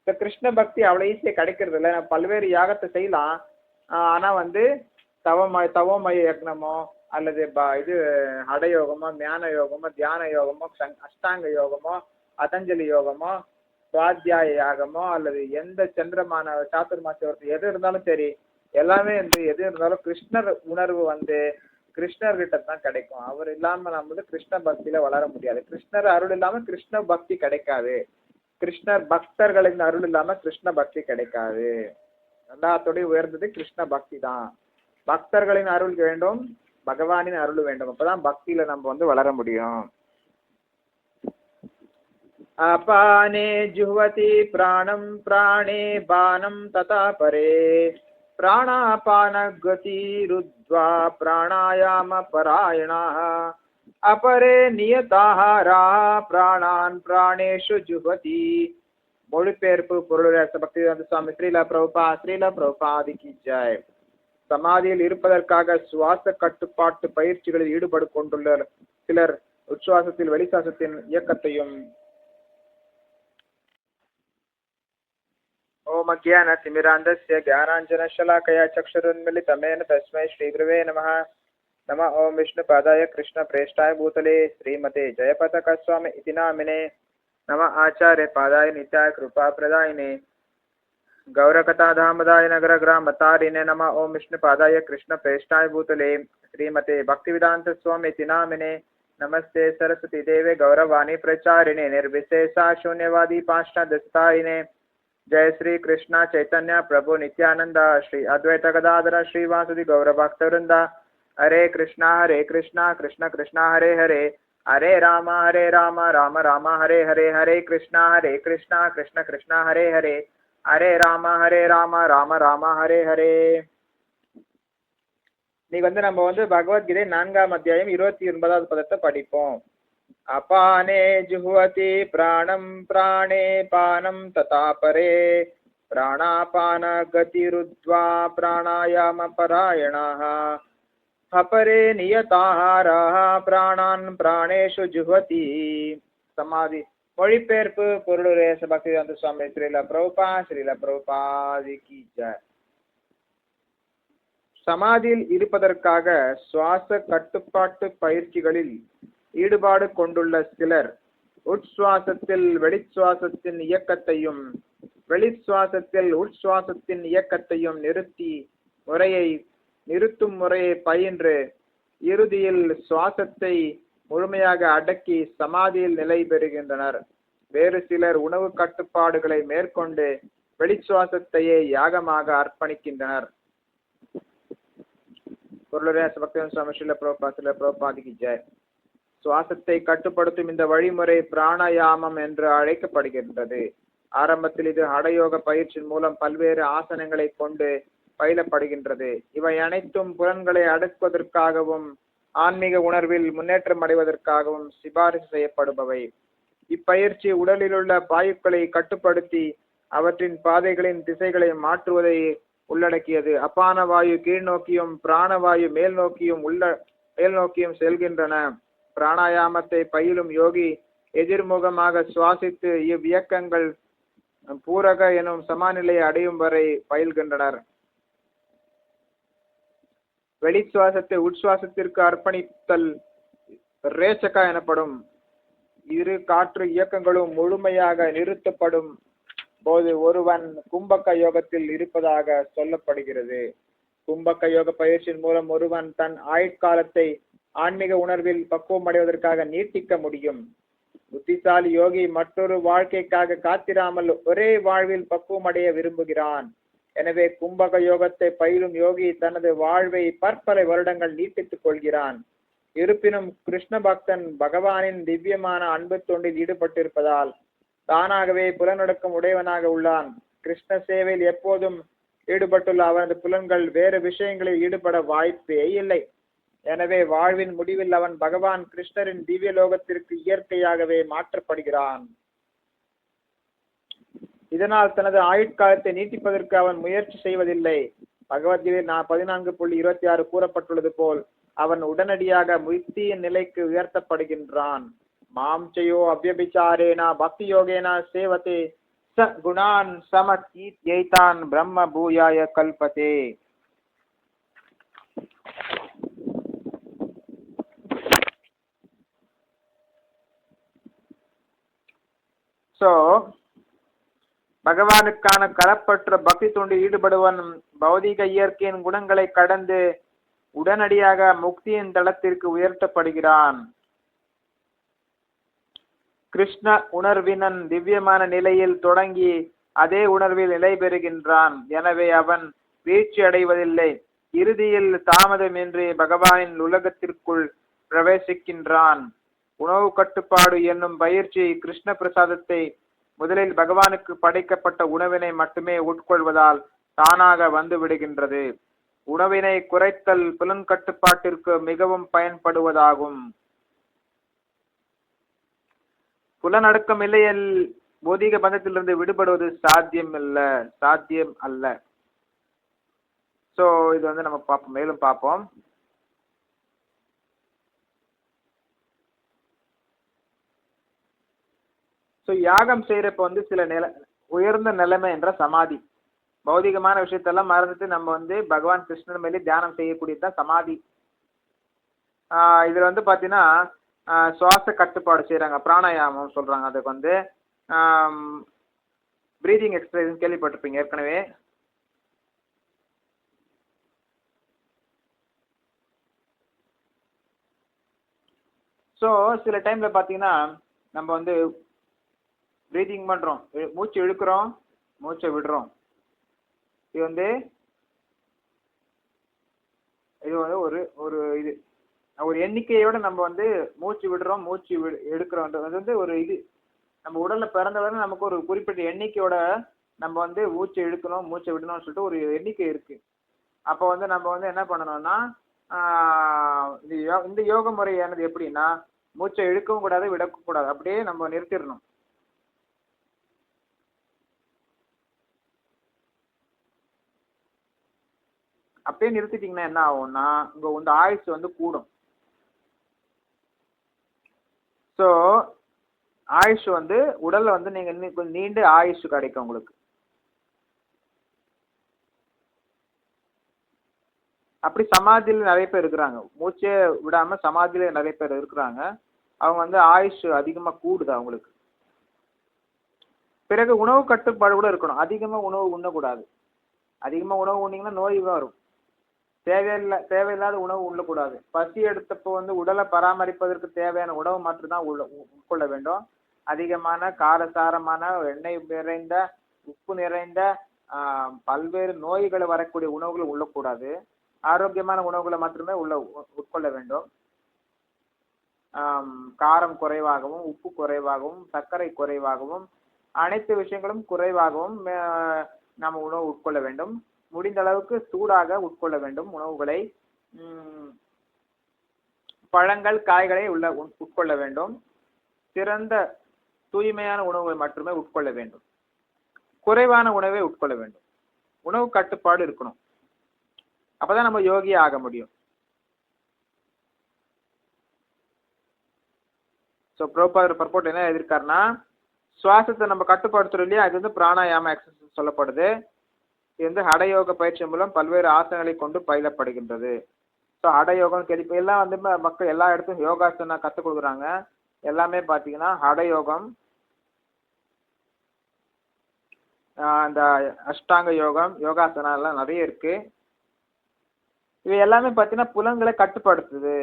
இந்த கிருஷ்ண பக்தி அவ்வளவு ஈஸியா கிடைக்கிறது இல்லை. பல்வேறு யாகத்தை செய்யலாம். ஆனா தவமய யக்னமோ அல்லது ஹடயோகமோ, ஞான யோகமோ, தியான யோகமோ, அஷ்டாங்க யோகமோ, அதஞ்சலி யோகமோ, சுவாத்தியாய யாகமோ அல்லது எந்த சந்திரமான சாத்துர்மாசிய எது இருந்தாலும் சரி, எல்லாமே எது இருந்தாலும் கிருஷ்ணர் உணர்வு கிருஷ்ணர்கிட்ட தான் கிடைக்கும். அவர் இல்லாம நம்ம கிருஷ்ண பக்தியில வளர முடியாது. கிருஷ்ணர் அருள் இல்லாம கிருஷ்ண பக்தி கிடைக்காது. கிருஷ்ணர் பக்தர்களின் அருள் இல்லாம கிருஷ்ண பக்தி கிடைக்காது. எல்லாத்தோடய உயர்ந்தது கிருஷ்ண பக்தி தான். பக்தர்களின் அருள் வேண்டும், பகவானின் அருள் வேண்டும். அப்பதான் பக்தியில நம்ம வளர முடியும். அபானே ஜுஹ்வதி பிராணம் பிராணே பானம் ததா பரே பிராணாபான கதி ருத்வா பிராணாயாம பராயணாः அபரே நியதாஹாரா பிராணான் பிராணேஷு ஜுஹ்வதி. மொழிபெயர்ப்பு பொருளுரை பக்திவேதாந்த சுவாமி ஸ்ரீல பிரபுபாதி கி ஜெய். சமாதியில் இருப்பதற்காக சுவாச கட்டுப்பாட்டு பயிற்சிகளில் ஈடுபடு கொண்டுள்ள சிலர் உச்சுவாசத்தில் வெளிசுவாசத்தின் இயக்கத்தையும் ஓம் அஜ்ஞானதிமிராந்தஸ்ய ஞானாஞ்சனஷலாகயா சக்ஷுருன்மிலிதமேன தஸ்மை ஸ்ரீகுருவே நமः. நம ஓம் விஷ்ணுபாதாய கிருஷ்ணப்ரேஷ்டாய பூதலே ஸ்ரீமதே ஜெயபதக சுவாமி இதி நாமினே. நம ஆச்சார்யபாதாய நித்யாய கிருபாப்ரதாயினே गौरकथाधामदाय नगर ग्रामतारिणे. नमः ओम विष्णुपादाय कृष्णप्रेष्ठाय भूतले श्रीमते भक्तिवेदांत स्वामी नामिने. नमस्ते सरस्वती देवे गौरवाणी प्रचारिणे निर्विशेषा शून्यवादी पाष्टादस्तारिणे. जय श्री कृष्ण चैतन्य प्रभु नित्यानंद श्री अद्वैत गदाधर श्रीवासुदि गौरभक्तवृंद. हरे कृष्णा कृष्ण कृष्ण हरे हरे, हरे राम राम राम हरे हरे, हरे कृष्णा कृष्ण कृष्ण हरे हरे, हरे राम राम राम हरे हरे. இன்னைக்கு நம்ம பகவத்கீதை 4ஆம் அத்தியாயம் 29வது பதத்தை படிப்போம். அபானே ஜுஹ்வதி பிராணம் பிராணே பானம் ததா பரே பிராணாபான கதிருத்வா பிராணாயாம பராயணாः அபரே நியதாஹாராः பிராணான் பிராணேஷு ஜுஹ்வதி. சமாதி மொழிபெயர்ப்பு பொருளுரை பக்திவேதாந்த சுவாமி ஸ்ரீல பிரபுபாதி கி ஜெய். சமாதியில் இருப்பதற்காக சுவாச கட்டுப்பாட்டு பயிற்சிகளில் ஈடுபாடு கொண்டுள்ள சிலர் உட்சுவாசத்தில் வெளிச்சுவாசத்தின் இயக்கத்தையும் வெளிச்சுவாசத்தில் உட்சுவாசத்தின் இயக்கத்தையும் நிறுத்தும் முறையை பயின்று இறுதியில் சுவாசத்தை முழுமையாக அடக்கி சமாதியில் நிலை பெறுகின்றனர். வேறு சிலர் உணவு கட்டுப்பாடுகளை மேற்கொண்டு வெளிச்சுவாசத்தையே யாகமாக அர்ப்பணிக்கின்றனர். சுவாசத்தை கட்டுப்படுத்தும் இந்த வழிமுறை பிராணாயாமம் என்று அழைக்கப்படுகின்றது. ஆரம்பத்தில் இது ஹடயோக பயிற்சியின் மூலம் பல்வேறு ஆசனங்களை கொண்டு பயிலப்படுகின்றது. இவை அனைத்தும் புலன்களை அடக்குவதற்காகவும் ஆன்மீக உணர்வில் முன்னேற்றம் அடைவதற்காகவும் சிபாரிசு செய்யப்படுபவை. இப்பயிற்சி உடலில் உள்ள வாயுக்களை கட்டுப்படுத்தி அவற்றின் பாதைகளின் திசைகளை மாற்றுவதை உள்ளடக்கியது. அபான வாயு கீழ்நோக்கியும் பிராணவாயு மேல் நோக்கியும் செல்கின்றன. பிராணாயாமத்தை பயிலும் யோகி எதிர்முகமாக சுவாசித்து இவ்வியக்கங்கள் பூரக எனும் சமநிலையை அடையும் வரை பயில்கின்றனர். வெளிச்சுவாசத்தை உட்சுவாசத்திற்கு அர்ப்பணித்தல் ரேச்சகா எனப்படும். இரு காற்று இயக்கங்களும் முழுமையாக நிறுத்தப்படும் போது ஒருவன் கும்பக்க யோகத்தில் இருப்பதாக சொல்லப்படுகிறது. கும்பக்க யோக பயிற்சியின் மூலம் ஒருவன் தன் ஆயுட்காலத்தை ஆன்மீக உணர்வில் பக்குவம் அடைவதற்காக நீட்டிக்க முடியும். புத்திசாலி யோகி மற்றொரு வாழ்க்கைக்காக காத்திராமல் ஒரே வாழ்வில் பக்குவம் அடைய விரும்புகிறான். எனவே கும்பக யோகத்தை பயிலும் யோகி தனது வாழ்வை பற்பல வருடங்கள் நீட்டித்துக் கொள்கிறான். இருப்பினும் கிருஷ்ண பக்தன் பகவானின் திவ்யமான அன்பு தொண்டில் ஈடுபட்டிருப்பதால் தானாகவே புலனடக்கம் உடையவனாக உள்ளான். கிருஷ்ண சேவையில் எப்போதும் ஈடுபட்டுள்ள அவனது புலன்கள் வேறு விஷயங்களில் ஈடுபட வாய்ப்பே இல்லை. எனவே வாழ்வின் முடிவில் அவன் பகவான் கிருஷ்ணரின் திவ்ய லோகத்திற்கு இயற்கையாகவே மாற்றப்படுகிறான். இதனால் தனது ஆயுட்காலத்தை நீட்டிப்பதற்கு அவன் முயற்சி செய்வதில்லை. பகவத்கீதையில் 14.26 கூறப்பட்டுள்ளது போல் அவன் உடனடியாக முக்தியின் நிலைக்கு உயர்த்தப்படுகின்றான். மாம்சயோ அவ்யபிசாரேனா பக்தி யோகேனா சேவதே ச குணான் சமத்யைதான் பிரம்ம பூயாய கல்பதே. சோ பகவானுக்கான களப்பற்ற பக்தி தொண்டில் ஈடுபடுவன் பௌதிக இயற்கையின் குணங்களை கடந்து உடனடியாக முக்தியின் தளத்திற்கு உயர்த்தப்படுகிறான். கிருஷ்ண உணர்வினன் திவ்யமான நிலையில் தொடங்கி அதே உணர்வில் நிலை பெறுகின்றான். எனவே அவன் வீழ்ச்சி அடைவதில்லை. இறுதியில் தாமதமின்றி பகவானின் உலகத்திற்குள் பிரவேசிக்கின்றான். உணவு கட்டுப்பாடு என்னும் பயிற்சி கிருஷ்ண பிரசாதத்தை முதலில் பகவானுக்கு படைக்கப்பட்ட உணவினை மட்டுமே உட்கொள்வதால் தானாக வந்து விடுகின்றது. உணவினை குறைத்தல் புலன் கட்டுப்பாட்டிற்கு மிகவும் பயன்படுவதாகும். புலனடக்கம் இல்லையில் பௌதிக பந்தத்திலிருந்து விடுபடுவது சாத்தியம் அல்ல. சோ இது வந்து நம்ம மேலும் பார்ப்போம். ஸோ யாகம் செய்யறப்ப வந்து சில உயர்ந்த நிலைமை என்ற சமாதி. பௌதிகமான விஷயத்தெல்லாம் மறந்துட்டு நம்ம வந்து பகவான் கிருஷ்ணன் மேலே தியானம் செய்யக்கூடியதான் சமாதி. இதுல வந்து பாத்தீங்கன்னா சுவாச கட்டுப்பாடு செய்யறாங்க, பிராணாயாமம் சொல்றாங்க. அதுக்கு வந்து பிரீதிங் எக்ஸசைஸ் கேள்விப்பட்டிருப்பீங்க ஏற்கனவே. ஸோ சில டைம்ல பாத்தீங்கன்னா நம்ம வந்து பிரீதிங் பண்றோம், மூச்சு இழுக்கிறோம், மூச்சை விடுறோம். இது வந்து ஒரு ஒரு எண்ணிக்கையோட நம்ம வந்து மூச்சு விடுறோம், மூச்சு எடுக்கிறோம். அது வந்து ஒரு இது நம்ம உடல்ல பிறந்தவரை நமக்கு ஒரு குறிப்பிட்ட எண்ணிக்கையோட நம்ம வந்து மூச்சு இழுக்கணும், மூச்சை விடணும்னு சொல்லிட்டு ஒரு எண்ணிக்கை இருக்கு. அப்போ வந்து நம்ம வந்து என்ன பண்ணணும்னா இந்த யோக முறையானது எப்படின்னா மூச்சை இழுக்கவும் கூடாது, விடவும் கூடாது, அப்படியே நம்ம நிறுத்திடணும். அப்படியே நிறுத்திட்டீங்கன்னா என்ன ஆகும்னா உங்க ஆயுசு வந்து கூடும். ஸோ ஆயுஷ் வந்து உடல்ல வந்து நீங்க கொஞ்சம் நீண்ட ஆயுஷ் கிடைக்கும் உங்களுக்கு. அப்படி சமாதியில் நிறைய பேர் இருக்கிறாங்க, மூச்சே விடாம சமாதியில நிறைய பேர் இருக்கிறாங்க. அவங்க வந்து ஆயுஷ் அதிகமா கூடுது அவங்களுக்கு. பிறகு உணவு கட்டுப்பாடு கூட இருக்கணும். அதிகமா உணவு உண்ணக்கூடாது. அதிகமா உணவு உண்ணீங்கன்னா நோய் வரும். தேவையில்லாத உணவு உண்ணக்கூடாது. பசி எடுத்தப்போ வந்து உடலை பராமரிப்பதற்கு தேவையான உணவு மட்டும்தான் உட்கொள்ள வேண்டும். அதிகமான காரசாரமான எண்ணெய் நிறைந்த உப்பு நிறைந்த பல்வேறு நோய்களை வரக்கூடிய உணவுகளை உண்ணக்கூடாது. ஆரோக்கியமான உணவுகளை மட்டுமே உட்கொள்ள வேண்டும். காரம் குறைவாகவும் உப்பு குறைவாகவும் சர்க்கரை குறைவாகவும் அனைத்து விஷயங்களும் குறைவாகவும் நாம் உணவு உட்கொள்ள வேண்டும். முடிந்த அளவுக்கு சூடாக உட்கொள்ள வேண்டும் உணவுகளை. பழங்கள் காய்களை உட்கொள்ள வேண்டும். சிறந்த தூய்மையான உணவுகளை மட்டுமே உட்கொள்ள வேண்டும். குறைவான உணவை உட்கொள்ள வேண்டும். உணவு கட்டுப்பாடு இருக்கணும். அப்பதான் நம்ம யோகி ஆக முடியும். ஸோ பிரபுபாதர் பர்போர்ட் என்ன எழுதியிருக்காருன்னா, சுவாசத்தை நம்ம கட்டுப்படுத்துறோம் இல்லையா, அது வந்து பிராணாயாம எக்ஸசைஸ் சொல்லப்படுது. இது வந்து ஹடயோக பயிற்சி மூலம் பல்வேறு ஆசனங்களை கொண்டு பயிலப்படுகின்றது. ஸோ ஹடயோகம் கேள்வி எல்லாம் வந்து மக்கள் எல்லா இடத்தும் யோகாசனா கற்றுக் கொடுக்குறாங்க. எல்லாமே பார்த்தீங்கன்னா ஹடயோகம், இந்த அஷ்டாங்க யோகம், யோகாசனா எல்லாம் நிறைய இருக்கு. இவை எல்லாமே பார்த்தீங்கன்னா புலன்களை கட்டுப்படுத்துது.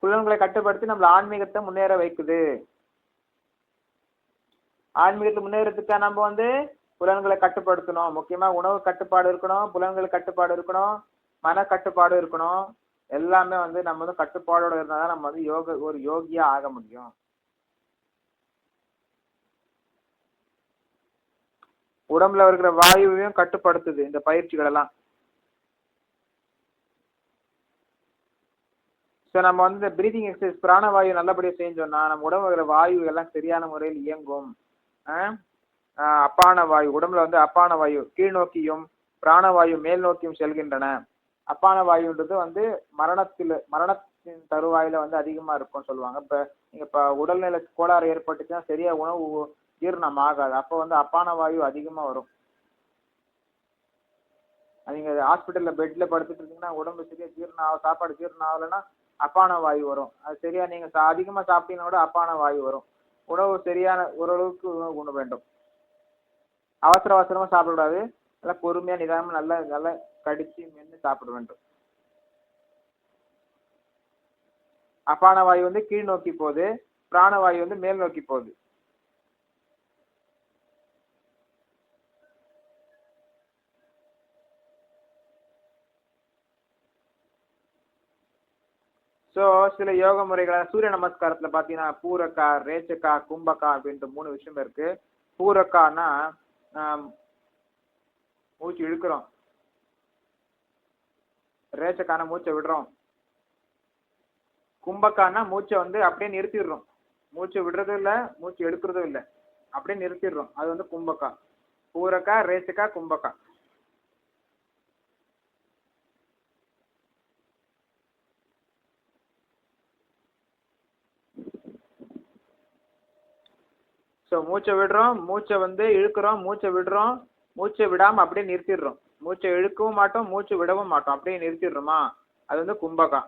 புலன்களை கட்டுப்படுத்தி நம்மள ஆன்மீகத்தை முன்னேற வைக்குது. ஆன்மீகத்தை முன்னேறதுக்கு நம்ம வந்து புலன்களை கட்டுப்படுத்தணும். முக்கியமா உணவு கட்டுப்பாடு இருக்கணும், புலன்கள் கட்டுப்பாடு இருக்கணும், மன கட்டுப்பாடு இருக்கணும். எல்லாமே வந்து நம்ம வந்து கட்டுப்பாடோட இருந்தாதான் நம்ம வந்து ஒரு யோகியா ஆக முடியும். உடம்புல இருக்கிற வாயுவையும் கட்டுப்படுத்துது இந்த பயிற்சிகள் எல்லாம். ஸோ நம்ம வந்து இந்த பிரீதிங் எக்ஸசைஸ் பிராணவாயு நல்லபடியாக செஞ்சோம்னா நம்ம உடம்புல இருக்கிற வாயு எல்லாம் சரியான முறையில் இயங்கும். அப்பான வாயு உடம்புல வந்து அப்பான வாயு கீழ் நோக்கியும் பிராணவாயு மேல் நோக்கியும் செல்கின்றன. அப்பான வாயுன்றது வந்து மரணத்தின் தருவாயில வந்து அதிகமாக இருக்கும்னு சொல்லுவாங்க. இப்போ நீங்கள் இப்போ உடல்நிலை கோளாறு ஏற்பட்டுச்சுன்னா சரியாக உணவு ஜீரணம் ஆகாது. அப்போ வந்து அப்பான வாயு அதிகமாக வரும். நீங்கள் ஹாஸ்பிட்டலில் பெட்டில் படுத்துட்டு இருந்தீங்கன்னா உடம்பு சரியாக ஜீரணம் சாப்பாடு ஜீரணம் ஆகலைன்னா அப்பான வாயு வரும். அது சரியாக நீங்கள் அதிகமாக சாப்பிட்டீங்கன்னா கூட அப்பான வாயு வரும். உணவு சரியான ஓரளவுக்கு உணவு உண்ண வேண்டும். அவசரமாக சாப்பிடக்கூடாது. நல்லா பொறுமையாக நிதானமாக நல்லா கடிச்சு மென்று சாப்பிட வேண்டும். அப்பான வாயு வந்து கீழ் நோக்கி போகுது, பிராணவாயு வந்து மேல் நோக்கி போகுது. ஸோ சில யோக முறைகளை சூரிய நமஸ்காரத்தில் பார்த்தீங்கன்னா பூரக்கா, ரேச்சக்கா, கும்பக்கா அப்படின்ற 3 விஷயம் இருக்கு. பூரக்கான்னா மூச்சு இழுக்கிறோம், ரேச்சக்கான மூச்சை விடுறோம், கும்பக்கானா மூச்சை வந்து அப்படியே நிறுத்திடுறோம். மூச்சை விடுறதும் இல்லை, மூச்சு எடுக்கிறதும் இல்லை, அப்படியே நிறுத்திடுறோம். அது வந்து கும்பக்கா. பூரக்கா, ரேச்சக்கா, கும்பக்கா. ஸோ மூச்சை விடுறோம், மூச்சை வந்து இழுக்கிறோம், மூச்சை விடுறோம், மூச்சை விடாமல் அப்படியே நிறுத்திடுறோம். மூச்சை இழுக்கவும் மாட்டோம், மூச்சு விடவும் மாட்டோம், அப்படியே நிறுத்திடுறோமா, அது வந்து கும்பகா.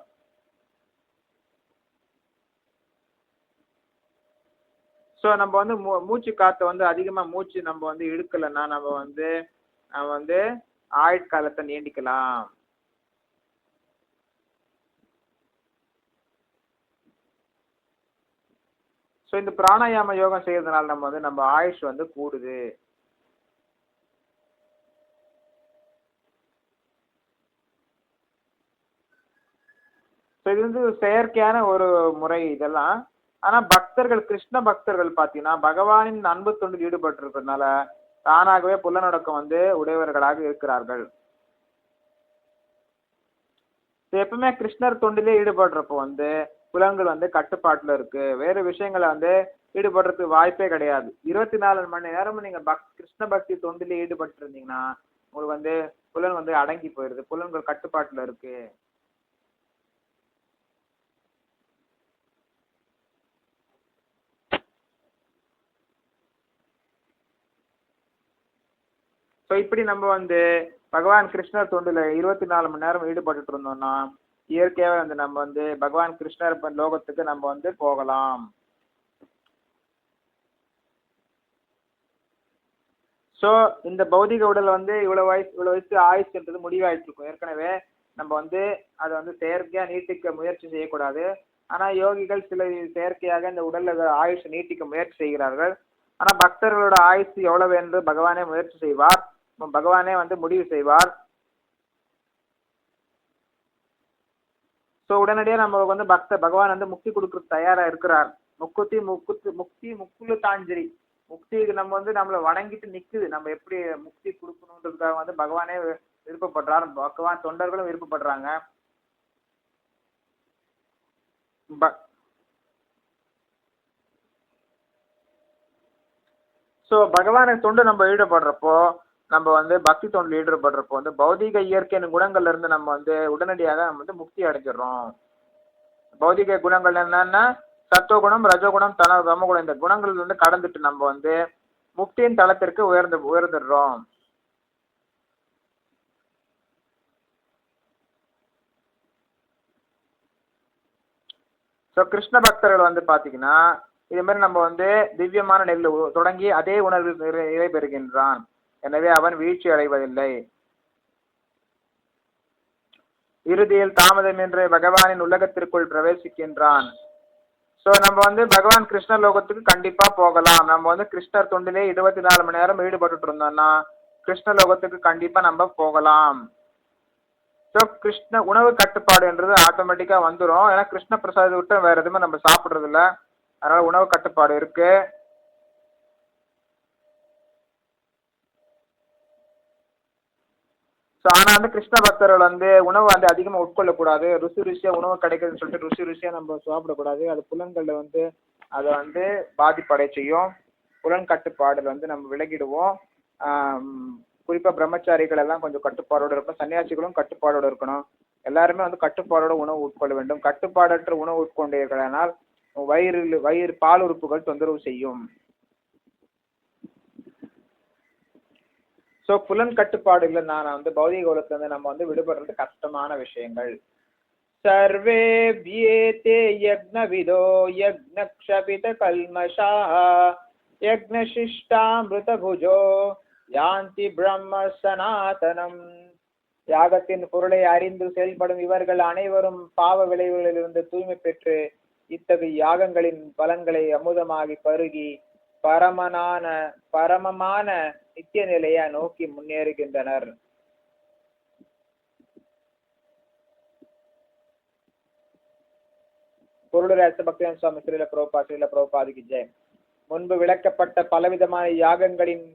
ஸோ நம்ம வந்து மூச்சு காற்றை வந்து அதிகமாக மூச்சு நம்ம வந்து இழுக்கலைன்னா நம்ம வந்து ஆயுட்காலத்தை நீண்டிக்கலாம். ஸோ இந்த பிராணாயாம யோகம் செய்யறதுனால நம்ம ஆயுஷ் வந்து கூடுது. ஸோ இது வந்து செயற்கையான ஒரு முறை இதெல்லாம். ஆனால் பக்தர்கள், கிருஷ்ண பக்தர்கள் பார்த்தீங்கன்னா பகவானின் அன்பு தொண்டில் ஈடுபட்டிருக்கிறதுனால தானாகவே புலனடக்கம் வந்து உடையவர்களாக இருக்கிறார்கள். எப்பவுமே கிருஷ்ணர் தொண்டிலே ஈடுபடுறப்போ வந்து புலன்கள் வந்து கட்டுப்பாட்டில் இருக்கு. வேறு விஷயங்களை வந்து ஈடுபடுறதுக்கு வாய்ப்பே கிடையாது. 24 மணி நேரமும் நீங்க கிருஷ்ண பக்தி தொண்டிலே ஈடுபட்டு இருந்தீங்கன்னா உங்களுக்கு வந்து புலன் வந்து அடங்கி போயிடுது, புலன்கள் கட்டுப்பாட்டில் இருக்கு. ஸோ இப்படி நம்ம வந்து பகவான் கிருஷ்ணர் தொண்டில் 24 மணி நேரம் ஈடுபட்டு இருந்தோம்னா இயற்கையாகவே வந்து நம்ம வந்து பகவான் கிருஷ்ணர் லோகத்துக்கு நம்ம வந்து போகலாம். ஸோ இந்த பௌதிக உடல் வந்து இவ்வளோ வயசு ஆயுஷ்ன்றது முடிவாயிட்டு இருக்கும். ஏற்கனவே நம்ம வந்து அதை வந்து செயற்கையாக நீட்டிக்க முயற்சி செய்யக்கூடாது. ஆனால் யோகிகள் சில செயற்கையாக இந்த உடலில் ஆயுஷை நீட்டிக்க முயற்சி செய்கிறார்கள். ஆனால் பக்தர்களோட ஆயுசு எவ்வளவு என்று பகவானே முயற்சி செய்வார், பகவானே வந்து முடிவு செய்வார். ஸோ உடனடியாக நம்ம வந்து பகவான் வந்து முக்தி கொடுக்கறதுக்கு தயாராக இருக்கிறார். முக்குலு தாஞ்சரி முக்திக்கு நம்ம வந்து நம்மளை வணங்கிட்டு நிற்குது. நம்ம எப்படி முக்தி கொடுக்கணுன்றதுக்காக வந்து பகவானே விருப்பப்படுறார், பகவான் தொண்டர்களும் விருப்பப்படுறாங்க. ஸோ பகவானை தொண்டு நம்ம ஈடுபடுறப்போ, நம்ம வந்து பக்தி தொண்டில் ஈடுபடுறப்போ வந்து பௌதிக இயற்கையின் குணங்கள்ல இருந்து நம்ம வந்து உடனடியாக நம்ம வந்து முக்தி அடைஞ்சிடறோம். பௌதிக குணங்கள் என்னன்னா சத்துவகுணம், ரஜகுணம், தமகுணம், இந்த குணங்கள் வந்து கடந்துட்டு நம்ம வந்து முக்தியின் தளத்திற்கு உயர்ந்துடுறோம். ஸோ கிருஷ்ண பக்தர்கள் வந்து பார்த்தீங்கன்னா இது மாதிரி நம்ம வந்து திவ்யமான நிலையில் தொடங்கி அதே உணர்வில் நிலை பெறுகின்றான். எனவே அவன் வீழ்ச்சி அடைவதில்லை. இறுதியில் தாமதம் என்று பகவானின் உலகத்திற்குள் பிரவேசிக்கின்றான். ஸோ நம்ம வந்து பகவான் கிருஷ்ண லோகத்துக்கு கண்டிப்பாக போகலாம். நம்ம வந்து கிருஷ்ணர் தொண்டிலே 24 மணி நேரம் ஈடுபட்டு இருந்தோம்னா கிருஷ்ண லோகத்துக்கு கண்டிப்பாக நம்ம போகலாம். ஸோ கிருஷ்ண உணவு கட்டுப்பாடுன்றது ஆட்டோமேட்டிக்காக வந்துடும். ஏன்னா கிருஷ்ண பிரசாதத்தை விட்டு வேறு எதுவுமே நம்ம சாப்பிட்றது இல்லை. அதனால் உணவு கட்டுப்பாடு இருக்குது. ஸோ ஆனால் வந்து கிருஷ்ண பக்தர்கள் வந்து உணவு வந்து அதிகமாக உட்கொள்ளக்கூடாது. ருசியாக உணவு கிடைக்குதுன்னு சொல்லிட்டு ருசியாக நம்ம சாப்பிடக்கூடாது. அது புலன்களில் வந்து அதை வந்து பாதிப்படை செய்யும். புலன் கட்டுப்பாடில் வந்து நம்ம விலகிடுவோம். குறிப்பாக பிரம்மச்சாரிகள் எல்லாம் கொஞ்சம் கட்டுப்பாடோடு இருக்கணும். சன்னியாசிகளும் கட்டுப்பாடோடு இருக்கணும். எல்லாருமே வந்து கட்டுப்பாடோட உணவு உட்கொள்ள வேண்டும். கட்டுப்பாடற்ற உணவு உட்கொண்டீர்களானால் வயிறு பால் உறுப்புகள் தொந்தரவு செய்யும். ஸோ புலன் கட்டுப்பாடு இல்லைன்னா வந்து பௌதிக உலகத்துலேருந்து நம்ம வந்து விடுபடுறது கஷ்டமான விஷயங்கள். சர்வே வியேதே யக்னவிதோ யக்னக்ஷபித கல்மஷா யக்னசிஷ்டாமிருத புஜோ யாந்தி பிரம்ம சனாதனம். யாகத்தின் பொருளை அறிந்து செயல்படும் இவர்கள் அனைவரும் பாவ விளைவுகளிலிருந்து தூய்மை பெற்று இத்தகைய யாகங்களின் பலன்களை அமுதமாகி பருகி பரமமான நித்திய நிலையை நோக்கி முன்னேறுகின்றனர். பொருளுராச பக்திவேதாந்த சுவாமி ஸ்ரீல பிரபுபாதிக்கு ஜெயம். முன்பு விளக்கப்பட்ட பலவிதமான யாகங்களின்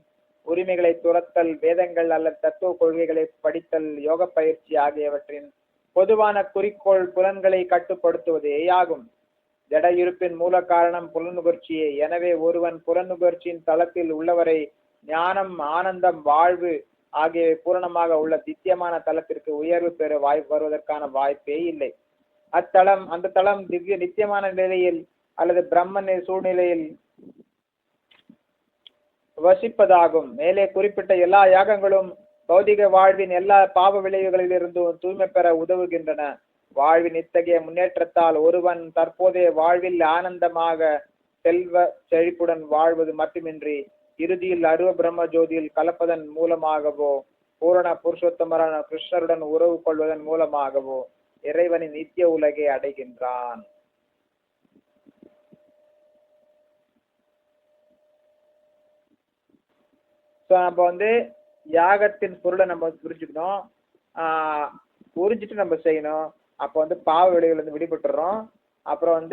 உரிமைகளை துரத்தல், வேதங்கள் அல்லது தத்துவ கொள்கைகளை படித்தல், யோக பயிற்சி ஆகியவற்றின் பொதுவான குறிக்கோள் புலன்களை கட்டுப்படுத்துவதே ஆகும். ஜட இருப்பின் மூல காரணம் புலனுகர்ச்சியே. எனவே ஒருவன் புலனுகர்ச்சியின் தளத்தில் உள்ளவரை ஞானம், ஆனந்தம், வாழ்வு ஆகியவை பூரணமாக உள்ள நித்தியமான தளத்திற்கு உயர்வு பெற வருவதற்கான வாய்ப்பே இல்லை. அந்த தளம் திவ்ய நித்தியமான நிலையில் அல்லது பிரம்மன் சூழ்நிலையில் வசிப்பதாகும். மேலே குறிப்பிட்ட எல்லா யாகங்களும் பௌதிக வாழ்வின் எல்லா பாவ விளைவுகளிலிருந்தும் தூய்மை பெற உதவுகின்றன. வாழ்வின் இத்தகைய முன்னேற்றத்தால் ஒருவன் தற்போதைய வாழ்வில் ஆனந்தமாக செல்வ செழிப்புடன் வாழ்வது மட்டுமின்றி இறுதியில் அருவ பிரம்ம ஜோதியில் கலப்பதன் மூலமாகவோ பூரண புருஷோத்தமரான கிருஷ்ணருடன் உறவு கொள்வதன் மூலமாகவோ இறைவனின் நித்திய உலகை அடைகின்றான். நம்ம வந்து யாகத்தின் பொருளை நம்ம புரிஞ்சுக்கணும். புரிஞ்சுட்டு நம்ம செய்யணும். அப்போ வந்து பாவ விளைவுல இருந்து விடுபட்டுறோம். அப்புறம் வந்து